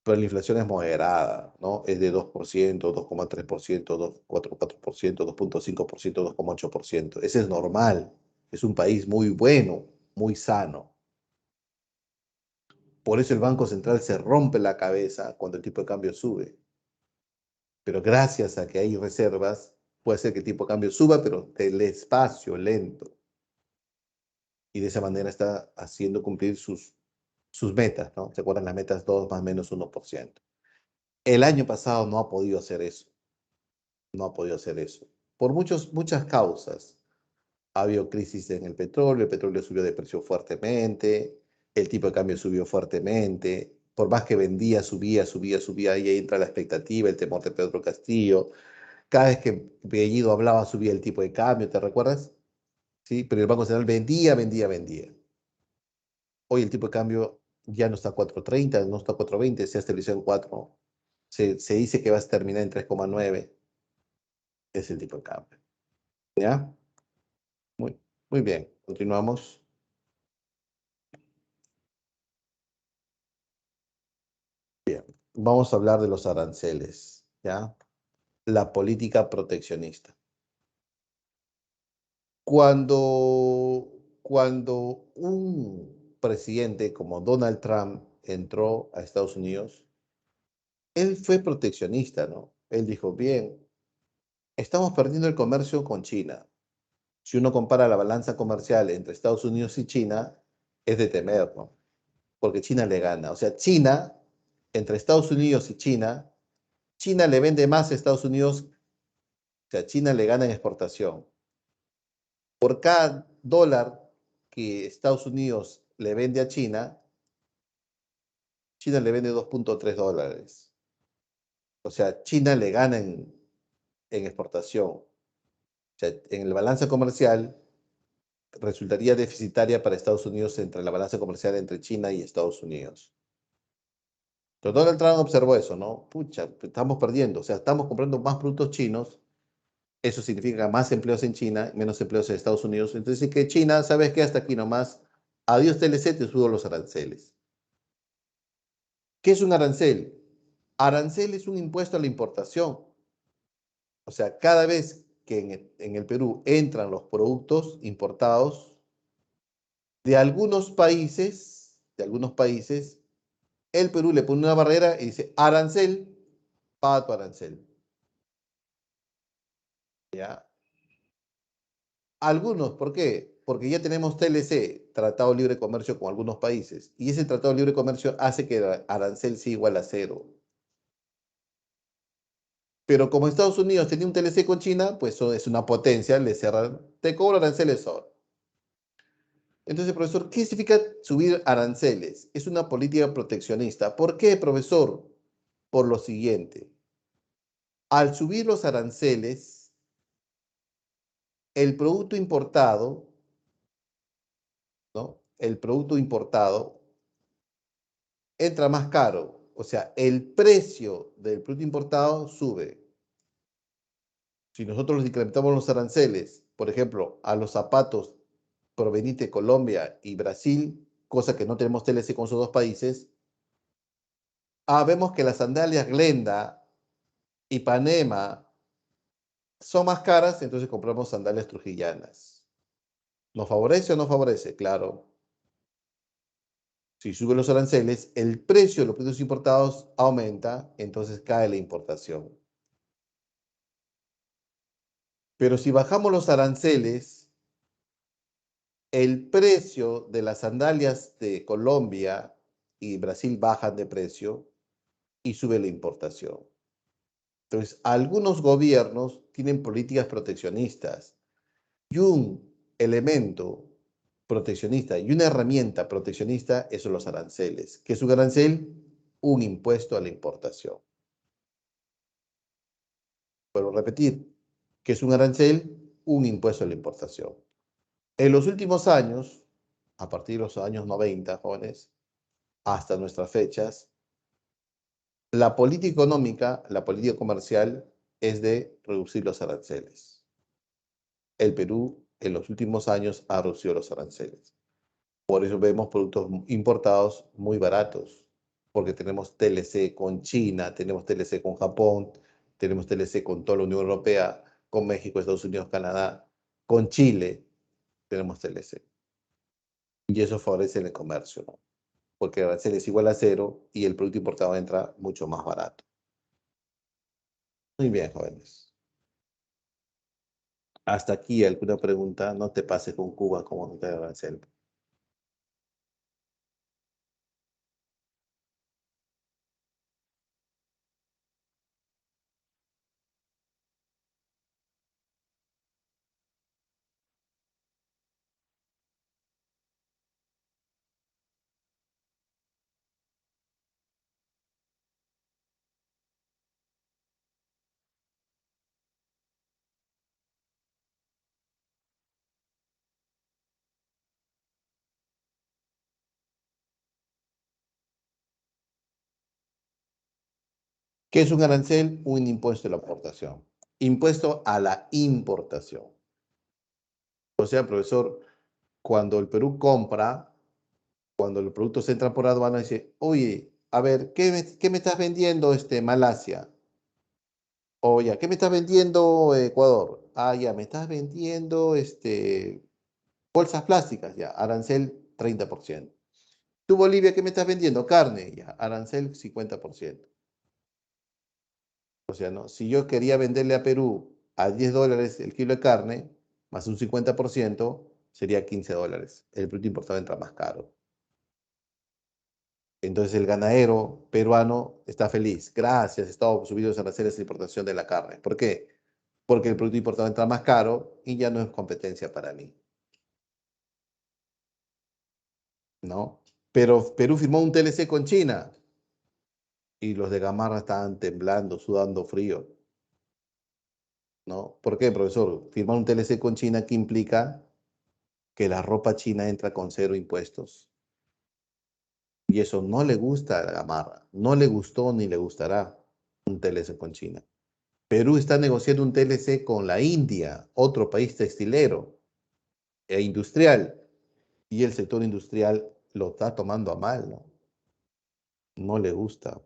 [SPEAKER 1] pero la inflación es moderada, ¿no? Es de 2%, 2,3%, 2,4%, 2,5%, 2,8%. Ese es normal, es un país muy bueno, muy sano. Por eso el Banco Central se rompe la cabeza cuando el tipo de cambio sube. Pero gracias a que hay reservas, puede ser que el tipo de cambio suba, pero despacio, lento. Y de esa manera está haciendo cumplir sus metas, ¿no? ¿Se acuerdan las metas? 2 más o menos 1%. El año pasado no ha podido hacer eso, no ha podido hacer eso, por muchas causas. Ha habido crisis en el petróleo subió de precio fuertemente, el tipo de cambio subió fuertemente, por más que vendía, subía, y ahí entra la expectativa, el temor de Pedro Castillo. Cada vez que Bellido hablaba, subía el tipo de cambio, ¿te recuerdas? Sí, pero el Banco Central vendía. Hoy el tipo de cambio ya no está a 4,30, no está a 4,20, se ha estabilizado en 4. Se dice que va a terminar en 3,9. Es el tipo de cambio. ¿Ya? Muy, muy bien. Continuamos. Vamos a hablar de los aranceles. ¿Ya? La política proteccionista. Cuando un presidente como Donald Trump entró a Estados Unidos, él fue proteccionista, ¿no? Él dijo, bien, estamos perdiendo el comercio con China. Si uno compara la balanza comercial entre Estados Unidos y China, es de temer, ¿no? Porque China le gana. O sea, China, entre Estados Unidos y China le vende más a Estados Unidos, o sea, China le gana en exportación. Por cada dólar que Estados Unidos le vende a China le vende 2,3 dólares. O sea, China le gana en exportación. O sea, en la balanza comercial resultaría deficitaria para Estados Unidos entre la balanza comercial entre China y Estados Unidos. Pero Donald Trump observó eso, ¿no? Pucha, estamos perdiendo, o sea, estamos comprando más productos chinos, eso significa más empleos en China, menos empleos en Estados Unidos. Entonces, que China, ¿sabes qué? Hasta aquí nomás, adiós TLC, te subo los aranceles. ¿Qué es un arancel? Arancel es un impuesto a la importación. O sea, cada vez que en el Perú entran los productos importados de algunos países, el Perú le pone una barrera y dice, arancel, paga tu arancel. ¿Ya? Algunos, ¿por qué? Porque ya tenemos TLC, Tratado de Libre Comercio con algunos países, y ese Tratado de Libre Comercio hace que el arancel sea igual a cero. Pero como Estados Unidos tenía un TLC con China, pues eso es una potencia, le cerran, te cobro aranceles ahora. Entonces, profesor, ¿qué significa subir aranceles? Es una política proteccionista. ¿Por qué, profesor? Por lo siguiente. Al subir los aranceles, el producto importado, ¿no? El producto importado entra más caro. O sea, el precio del producto importado sube. Si nosotros incrementamos los aranceles, por ejemplo, a los zapatos provenientes de Colombia y Brasil, cosa que no tenemos TLC con esos dos países, vemos que las sandalias Glenda, Ipanema son más caras, entonces compramos sandalias trujillanas. ¿Nos favorece o no favorece? Claro. Si suben los aranceles, el precio de los productos importados aumenta, entonces cae la importación. Pero si bajamos los aranceles, el precio de las sandalias de Colombia y Brasil bajan de precio y sube la importación. Entonces, algunos gobiernos tienen políticas proteccionistas y un elemento proteccionista y una herramienta proteccionista es los aranceles. ¿Qué es un arancel? Un impuesto a la importación. Puedo repetir, ¿qué es un arancel? Un impuesto a la importación. En los últimos años, a partir de los años 90, jóvenes, hasta nuestras fechas, la política económica, la política comercial es de reducir los aranceles. El Perú en los últimos años ha reducido los aranceles. Por eso vemos productos importados muy baratos, porque tenemos TLC con China, tenemos TLC con Japón, tenemos TLC con toda la Unión Europea, con México, Estados Unidos, Canadá, con Chile tenemos TLC. Y eso favorece el comercio, ¿no? Porque el arancel es igual a cero y el producto importado entra mucho más barato. Muy bien, jóvenes. Hasta aquí alguna pregunta. No te pases con Cuba como no te arancel. ¿Qué es un arancel? Un impuesto a la importación. Impuesto a la importación. O sea, profesor, cuando el Perú compra, cuando los productos entran por aduana, dice, oye, a ver, ¿qué me estás vendiendo Malasia? O ya, ¿qué me estás vendiendo Ecuador? Ah, ya, me estás vendiendo bolsas plásticas, ya, arancel 30%. ¿Tú, Bolivia, qué me estás vendiendo? Carne, ya, arancel 50%. O sea, ¿no? Si yo quería venderle a Perú a $10 el kilo de carne, más un 50%, sería $15. El producto importado entra más caro. Entonces el ganadero peruano está feliz. Gracias, Estados Unidos a hacer esa importación de la carne. ¿Por qué? Porque el producto importado entra más caro y ya no es competencia para mí, ¿no? Pero Perú firmó un TLC con China y los de Gamarra estaban temblando, sudando frío, ¿no? ¿Por qué, profesor? Firmar un TLC con China, ¿qué implica? Que la ropa china entra con cero impuestos. Y eso no le gusta a la Gamarra, no le gustó ni le gustará un TLC con China. Perú está negociando un TLC con la India, otro país textilero e industrial, y el sector industrial lo está tomando a mal, ¿no? No le gusta.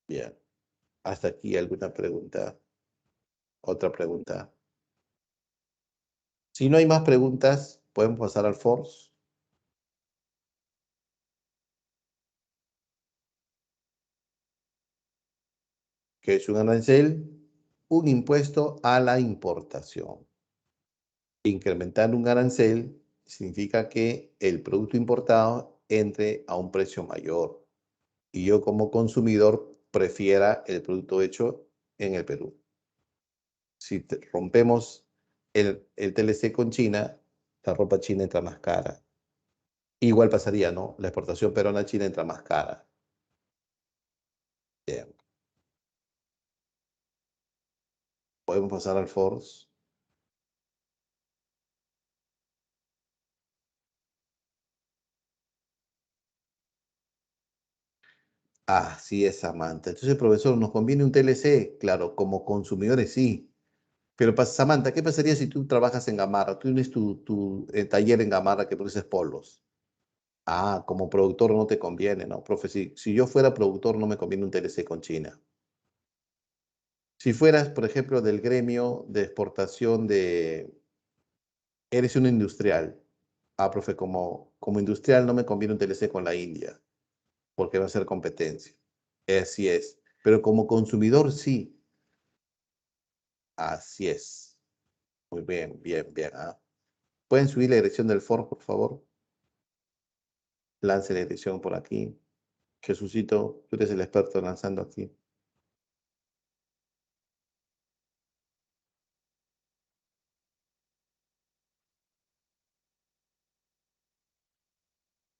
[SPEAKER 1] Bien, hasta aquí alguna pregunta, otra pregunta. Si no hay más preguntas, podemos pasar al Force, que es un arancel, un impuesto a la importación. Incrementar un arancel significa que el producto importado entre a un precio mayor y yo como consumidor prefiera el producto hecho en el Perú. Si rompemos el TLC con China, la ropa china entra más cara. Igual pasaría, ¿no? La exportación peruana a China entra más cara. Bien. Podemos pasar al Force. Así es, Samantha. Entonces, profesor, ¿nos conviene un TLC? Claro, como consumidores sí. Pero, Samantha, ¿qué pasaría si tú trabajas en Gamarra? Tú tienes tu taller en Gamarra que produces polos. Ah, como productor no te conviene, ¿no? Profe, si yo fuera productor no me conviene un TLC con China. Si fueras, por ejemplo, del gremio de exportación de... Eres un industrial. Ah, profe, como industrial no me conviene un TLC con la India, porque va a ser competencia. Así es. Pero como consumidor sí. Así es. Muy bien, bien, bien. ¿Ah? ¿Pueden subir la dirección del Ford, por favor? Lance la dirección por aquí. Jesucito, tú eres el experto lanzando aquí.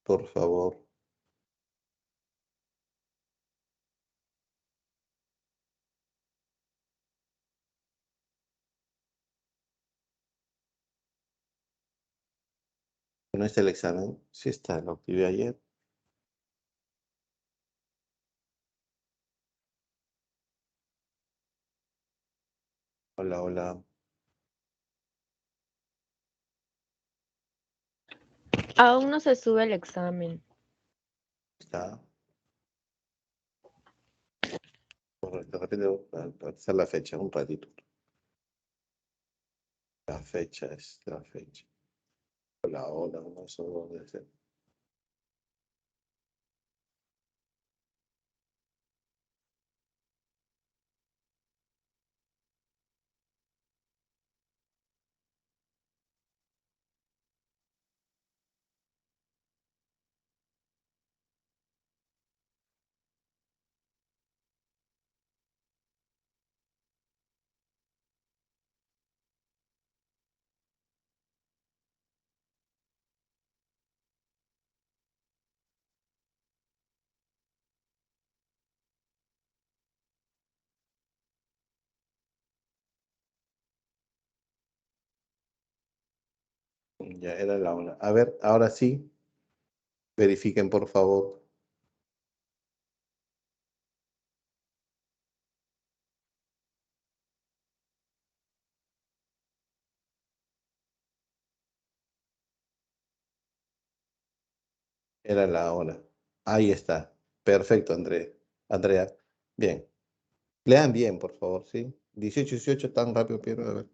[SPEAKER 1] Por favor. ¿No está el examen? Sí está, lo activé ayer. Hola, hola.
[SPEAKER 3] Aún no se sube el examen.
[SPEAKER 1] Está. De repente, para hacer la fecha, un ratito. La fecha es la fecha. Hola, hola, no sé dónde ser. Ya era la hora. A ver, ahora sí, verifiquen por favor. Era la hora. Ahí está. Perfecto, Andrea. Bien. Lean bien, por favor, ¿sí? 18 tan rápido, pero a ver.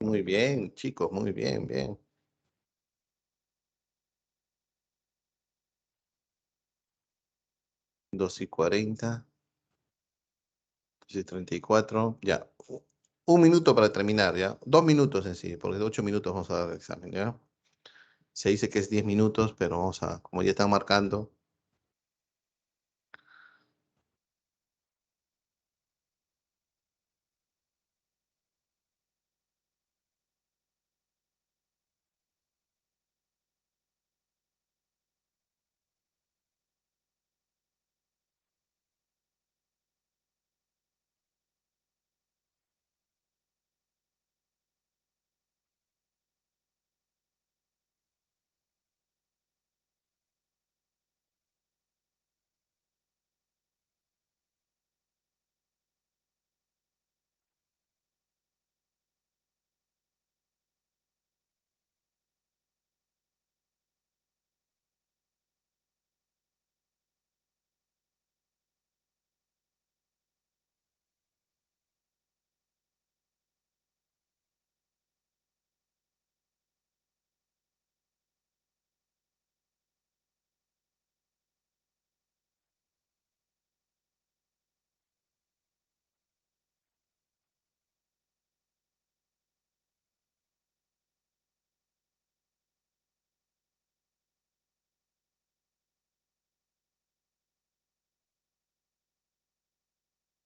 [SPEAKER 1] Muy bien, chicos, muy bien, bien. 2:40, 2:34, ya. Un minuto para terminar, ¿ya? 2 minutos en sí, porque de 8 minutos vamos a dar el examen, ¿ya? Se dice que es 10 minutos, pero vamos a, como ya están marcando,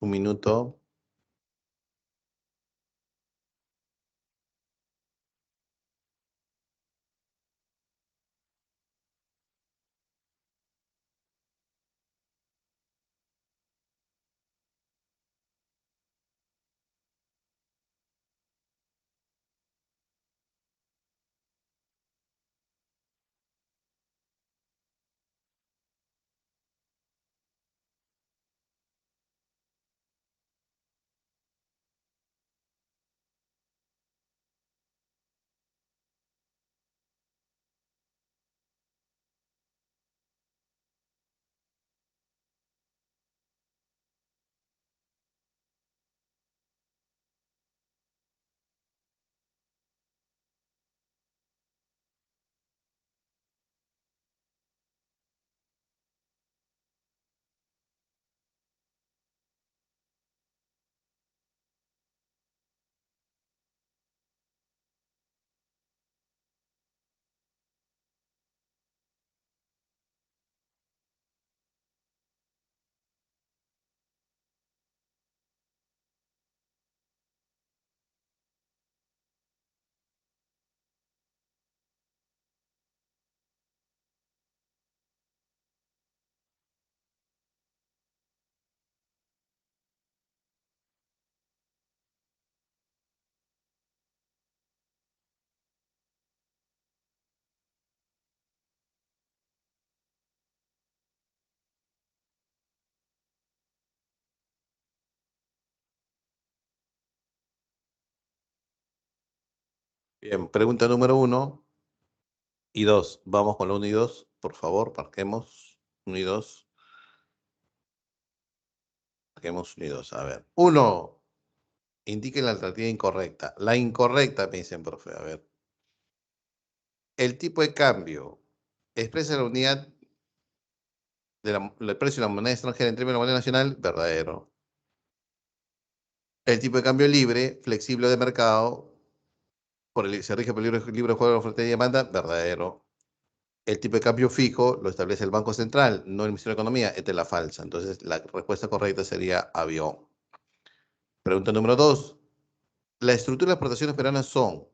[SPEAKER 1] 1 minuto. Bien, pregunta número 1 y 2. Vamos con la 1 y 2, por favor, marquemos 1 y 2. Marquemos 1 y 2. A ver. 1. Indique la alternativa incorrecta. La incorrecta, me dicen, profe. A ver. El tipo de cambio expresa la unidad del precio de la moneda extranjera en términos de la moneda nacional, verdadero. El tipo de cambio libre, flexible de mercado, se rige por el libre juego de oferta y demanda, verdadero. El tipo de cambio fijo lo establece el Banco Central, no el Ministerio de Economía. Esta es la falsa. Entonces, la respuesta correcta sería avión. Pregunta número 2. La estructura de exportaciones peruanas son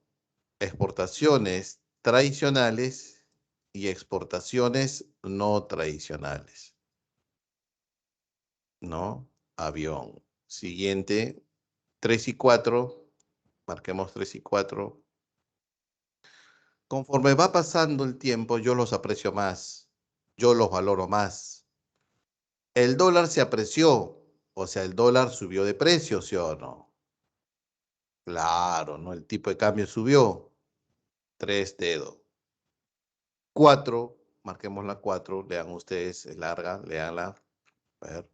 [SPEAKER 1] exportaciones tradicionales y exportaciones no tradicionales. ¿No? Avión. Siguiente, 3 y 4. Marquemos 3 y 4. Conforme va pasando el tiempo, yo los aprecio más. Yo los valoro más. El dólar se apreció, o sea, el dólar subió de precio, ¿sí o no? Claro, ¿no? El tipo de cambio subió. 3 dedos. 4, marquemos la 4, lean ustedes, es larga, leanla. A ver.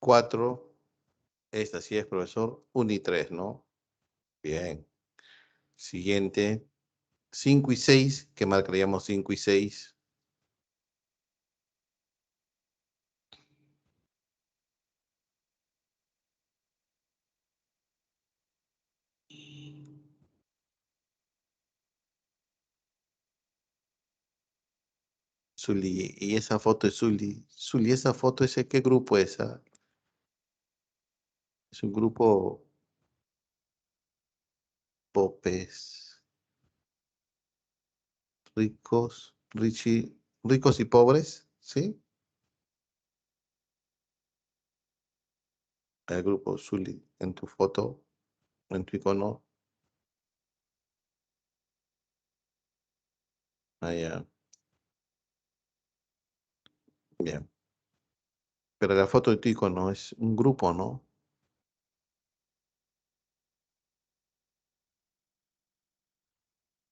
[SPEAKER 1] 4. Esta sí es, profesor. 1 y 3, ¿no? Bien. Siguiente. 5 y 6. ¿Qué marcaríamos 5 y 6? Zuli, y esa foto es Zuli. Zuli, esa foto, ¿qué grupo es? Ah? Es un grupo Popes. Ricos, ricos y pobres, ¿sí? El grupo Zuli en tu foto, en tu icono. Allá, bien. Pero la foto de tu icono es un grupo, ¿no?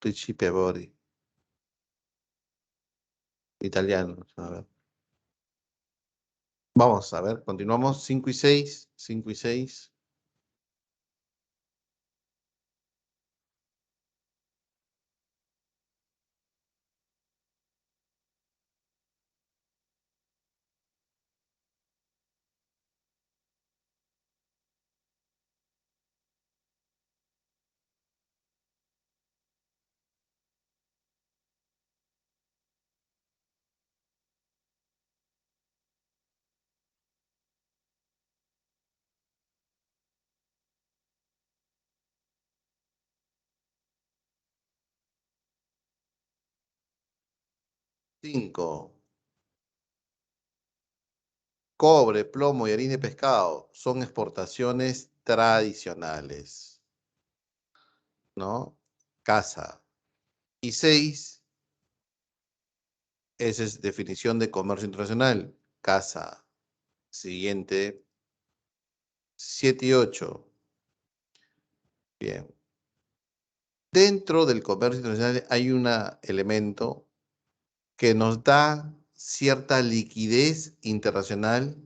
[SPEAKER 1] Ricci Pevori, italiano. A ver. Vamos a ver, continuamos. 5 y 6, 5 y 6. Cinco. Cobre, plomo y harina de pescado son exportaciones tradicionales, ¿no? Casa. Y 6, esa es definición de comercio internacional. Casa. Siguiente. 7 y 8. Bien. Dentro del comercio internacional hay un elemento que nos da cierta liquidez internacional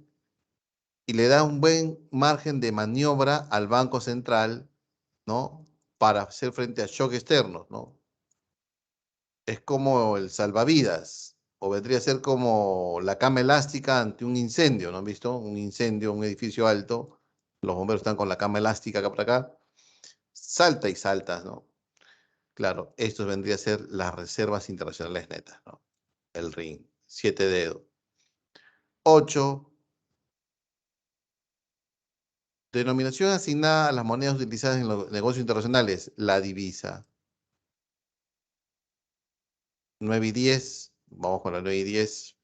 [SPEAKER 1] y le da un buen margen de maniobra al Banco Central, ¿no? Para hacer frente a shock externos, ¿no? Es como el salvavidas, o vendría a ser como la cama elástica ante un incendio, ¿no han visto? Un incendio, un edificio alto, los bomberos están con la cama elástica acá para acá, salta y saltas, ¿no? Claro, esto vendría a ser las reservas internacionales netas, ¿no? El RIN, 7 dedos. 8, denominación asignada a las monedas utilizadas en los negocios internacionales, la divisa. 9 y 10, vamos con la 9 y 10.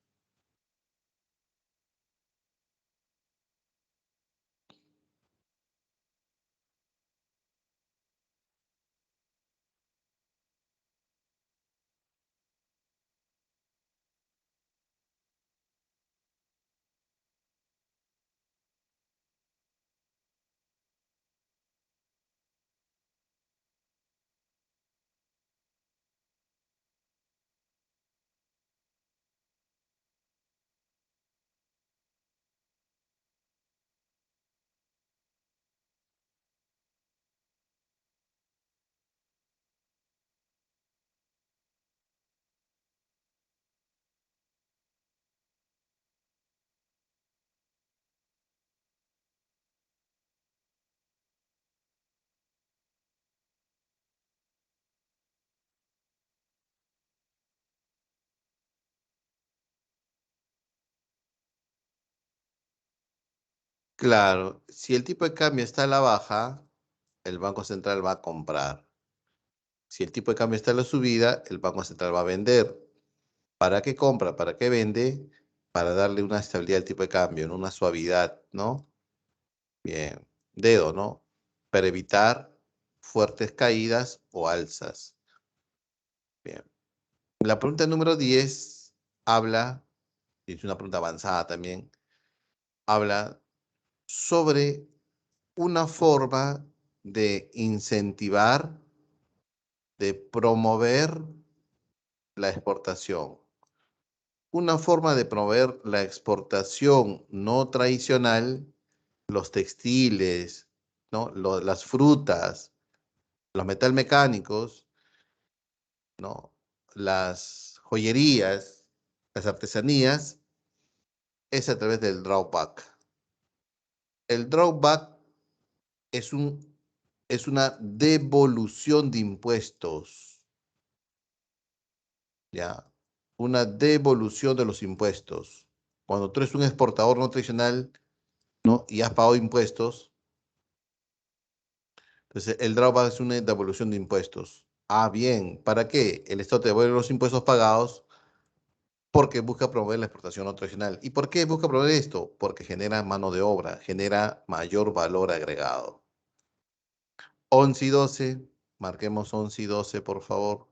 [SPEAKER 1] Claro, si el tipo de cambio está a la baja, el Banco Central va a comprar. Si el tipo de cambio está a la subida, el Banco Central va a vender. ¿Para qué compra? ¿Para qué vende? Para darle una estabilidad al tipo de cambio, ¿no? Una suavidad, ¿no? Bien. Dedo, ¿no? Para evitar fuertes caídas o alzas. Bien. La pregunta número 10 habla, y es una pregunta avanzada también, habla sobre una forma de incentivar, de promover la exportación. una forma de promover la exportación no tradicional, los textiles, ¿no? Las frutas, los metalmecánicos, ¿no? Las joyerías, las artesanías, es a través del drawback. El drawback es es una devolución de impuestos, ¿ya? Una devolución de los impuestos. Cuando tú eres un exportador no tradicional, ¿no? Y has pagado impuestos, entonces el drawback es una devolución de impuestos. Ah, bien, ¿para qué? El Estado te devuelve los impuestos pagados porque busca promover la exportación no tradicional. ¿Y por qué busca promover esto? Porque genera mano de obra, genera mayor valor agregado. 11 y 12, marquemos 11 y 12, por favor.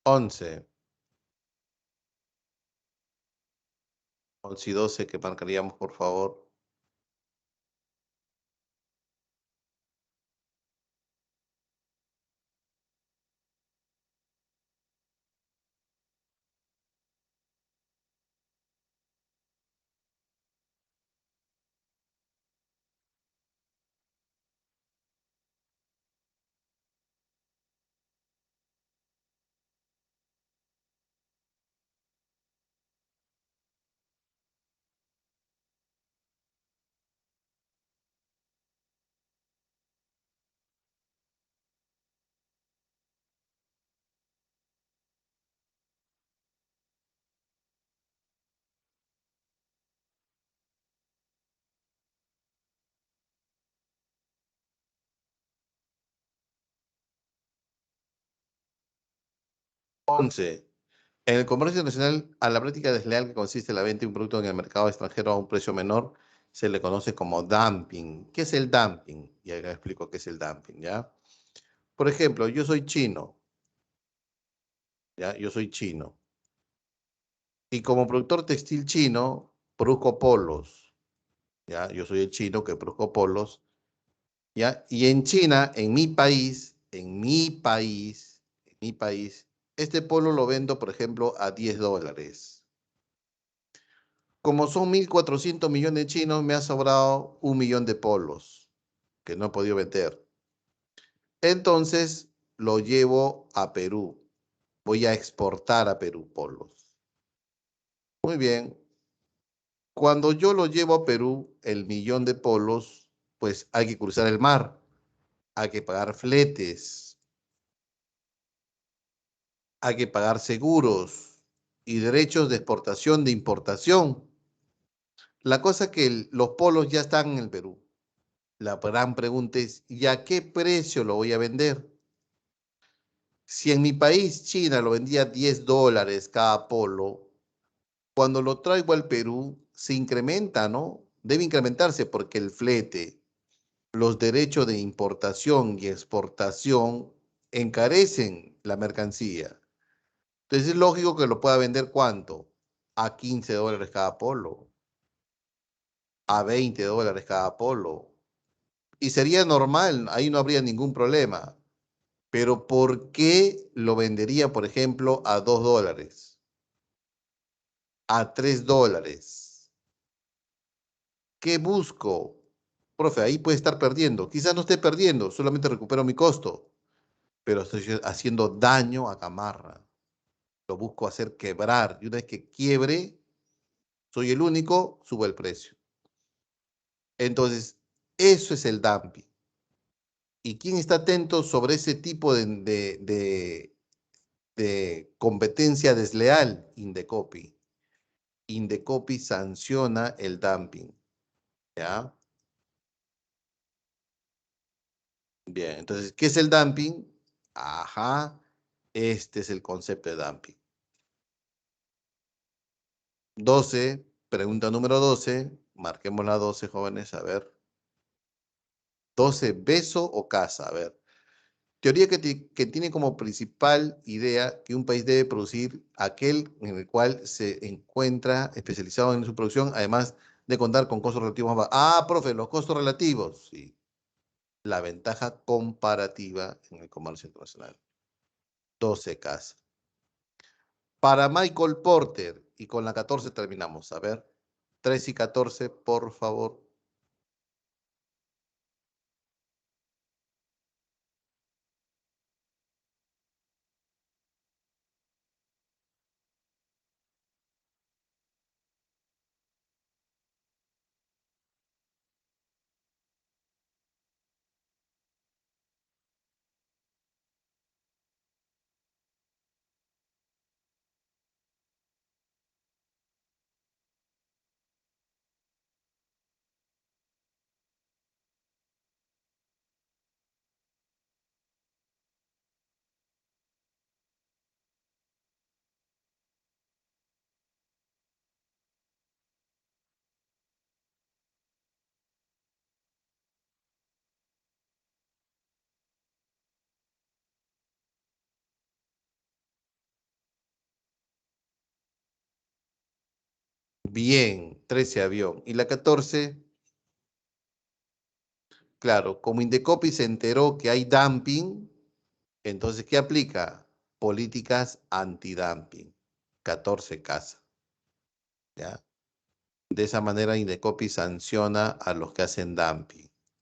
[SPEAKER 1] 11. 11 y 12 que marcaríamos, por favor. Once. En el comercio internacional, a la práctica desleal que consiste en la venta de un producto en el mercado extranjero a un precio menor, se le conoce como dumping. ¿Qué es el dumping? Y acá explico qué es el dumping, ¿ya? Por ejemplo, yo soy chino, ¿ya? Yo soy chino. Y como productor textil chino, produzco polos, ¿ya? Yo soy el chino que produzco polos, ¿ya? Y en China, en mi país, este polo lo vendo, por ejemplo, a $10. Como son 1.400 millones de chinos, me ha sobrado 1 millón de polos que no he podido vender. Entonces, lo llevo a Perú. Voy a exportar a Perú polos. Muy bien. Cuando yo lo llevo a Perú, el 1 millón de polos, pues hay que cruzar el mar, hay que pagar fletes, hay que pagar seguros y derechos de exportación, de importación. La cosa es que los polos ya están en el Perú. La gran pregunta es, ¿y a qué precio lo voy a vender? Si en mi país, China, lo vendía a $10 cada polo, cuando lo traigo al Perú, se incrementa, ¿no? Debe incrementarse porque el flete, los derechos de importación y exportación encarecen la mercancía. Entonces es lógico que lo pueda vender ¿cuánto? A $15 cada polo, a $20 cada polo. y sería normal, ahí no habría ningún problema. Pero ¿por qué lo vendería, por ejemplo, a $2? A $3. ¿Qué busco? Profe, ahí puede estar perdiendo. Quizás no esté perdiendo, solamente recupero mi costo, pero estoy haciendo daño a Gamarra. Lo busco hacer quebrar. Y una vez que quiebre, soy el único, subo el precio. Entonces, eso es el dumping. ¿Y quién está atento sobre ese tipo de competencia desleal? Indecopi. Indecopi sanciona el dumping. ¿Ya? Bien, entonces, ¿qué es el dumping? Ajá, este es el concepto de dumping. 12, pregunta número 12. Marquemos la 12, jóvenes, a ver. 12, beso o casa, a ver. Teoría que tiene como principal idea que un país debe producir aquel en el cual se encuentra especializado en su producción, además de contar con costos relativos más bajos. Ah, profe, los costos relativos, sí. La ventaja comparativa en el comercio internacional. 12 casa. Para Michael Porter, y con la 14 terminamos. A ver, 3 y 14, por favor. Bien, 13 avión. Y la 14, claro, como Indecopi se enteró que hay dumping, entonces, ¿qué aplica? Políticas antidumping. 14 casa. ¿Ya? De esa manera, Indecopi sanciona a los que hacen dumping.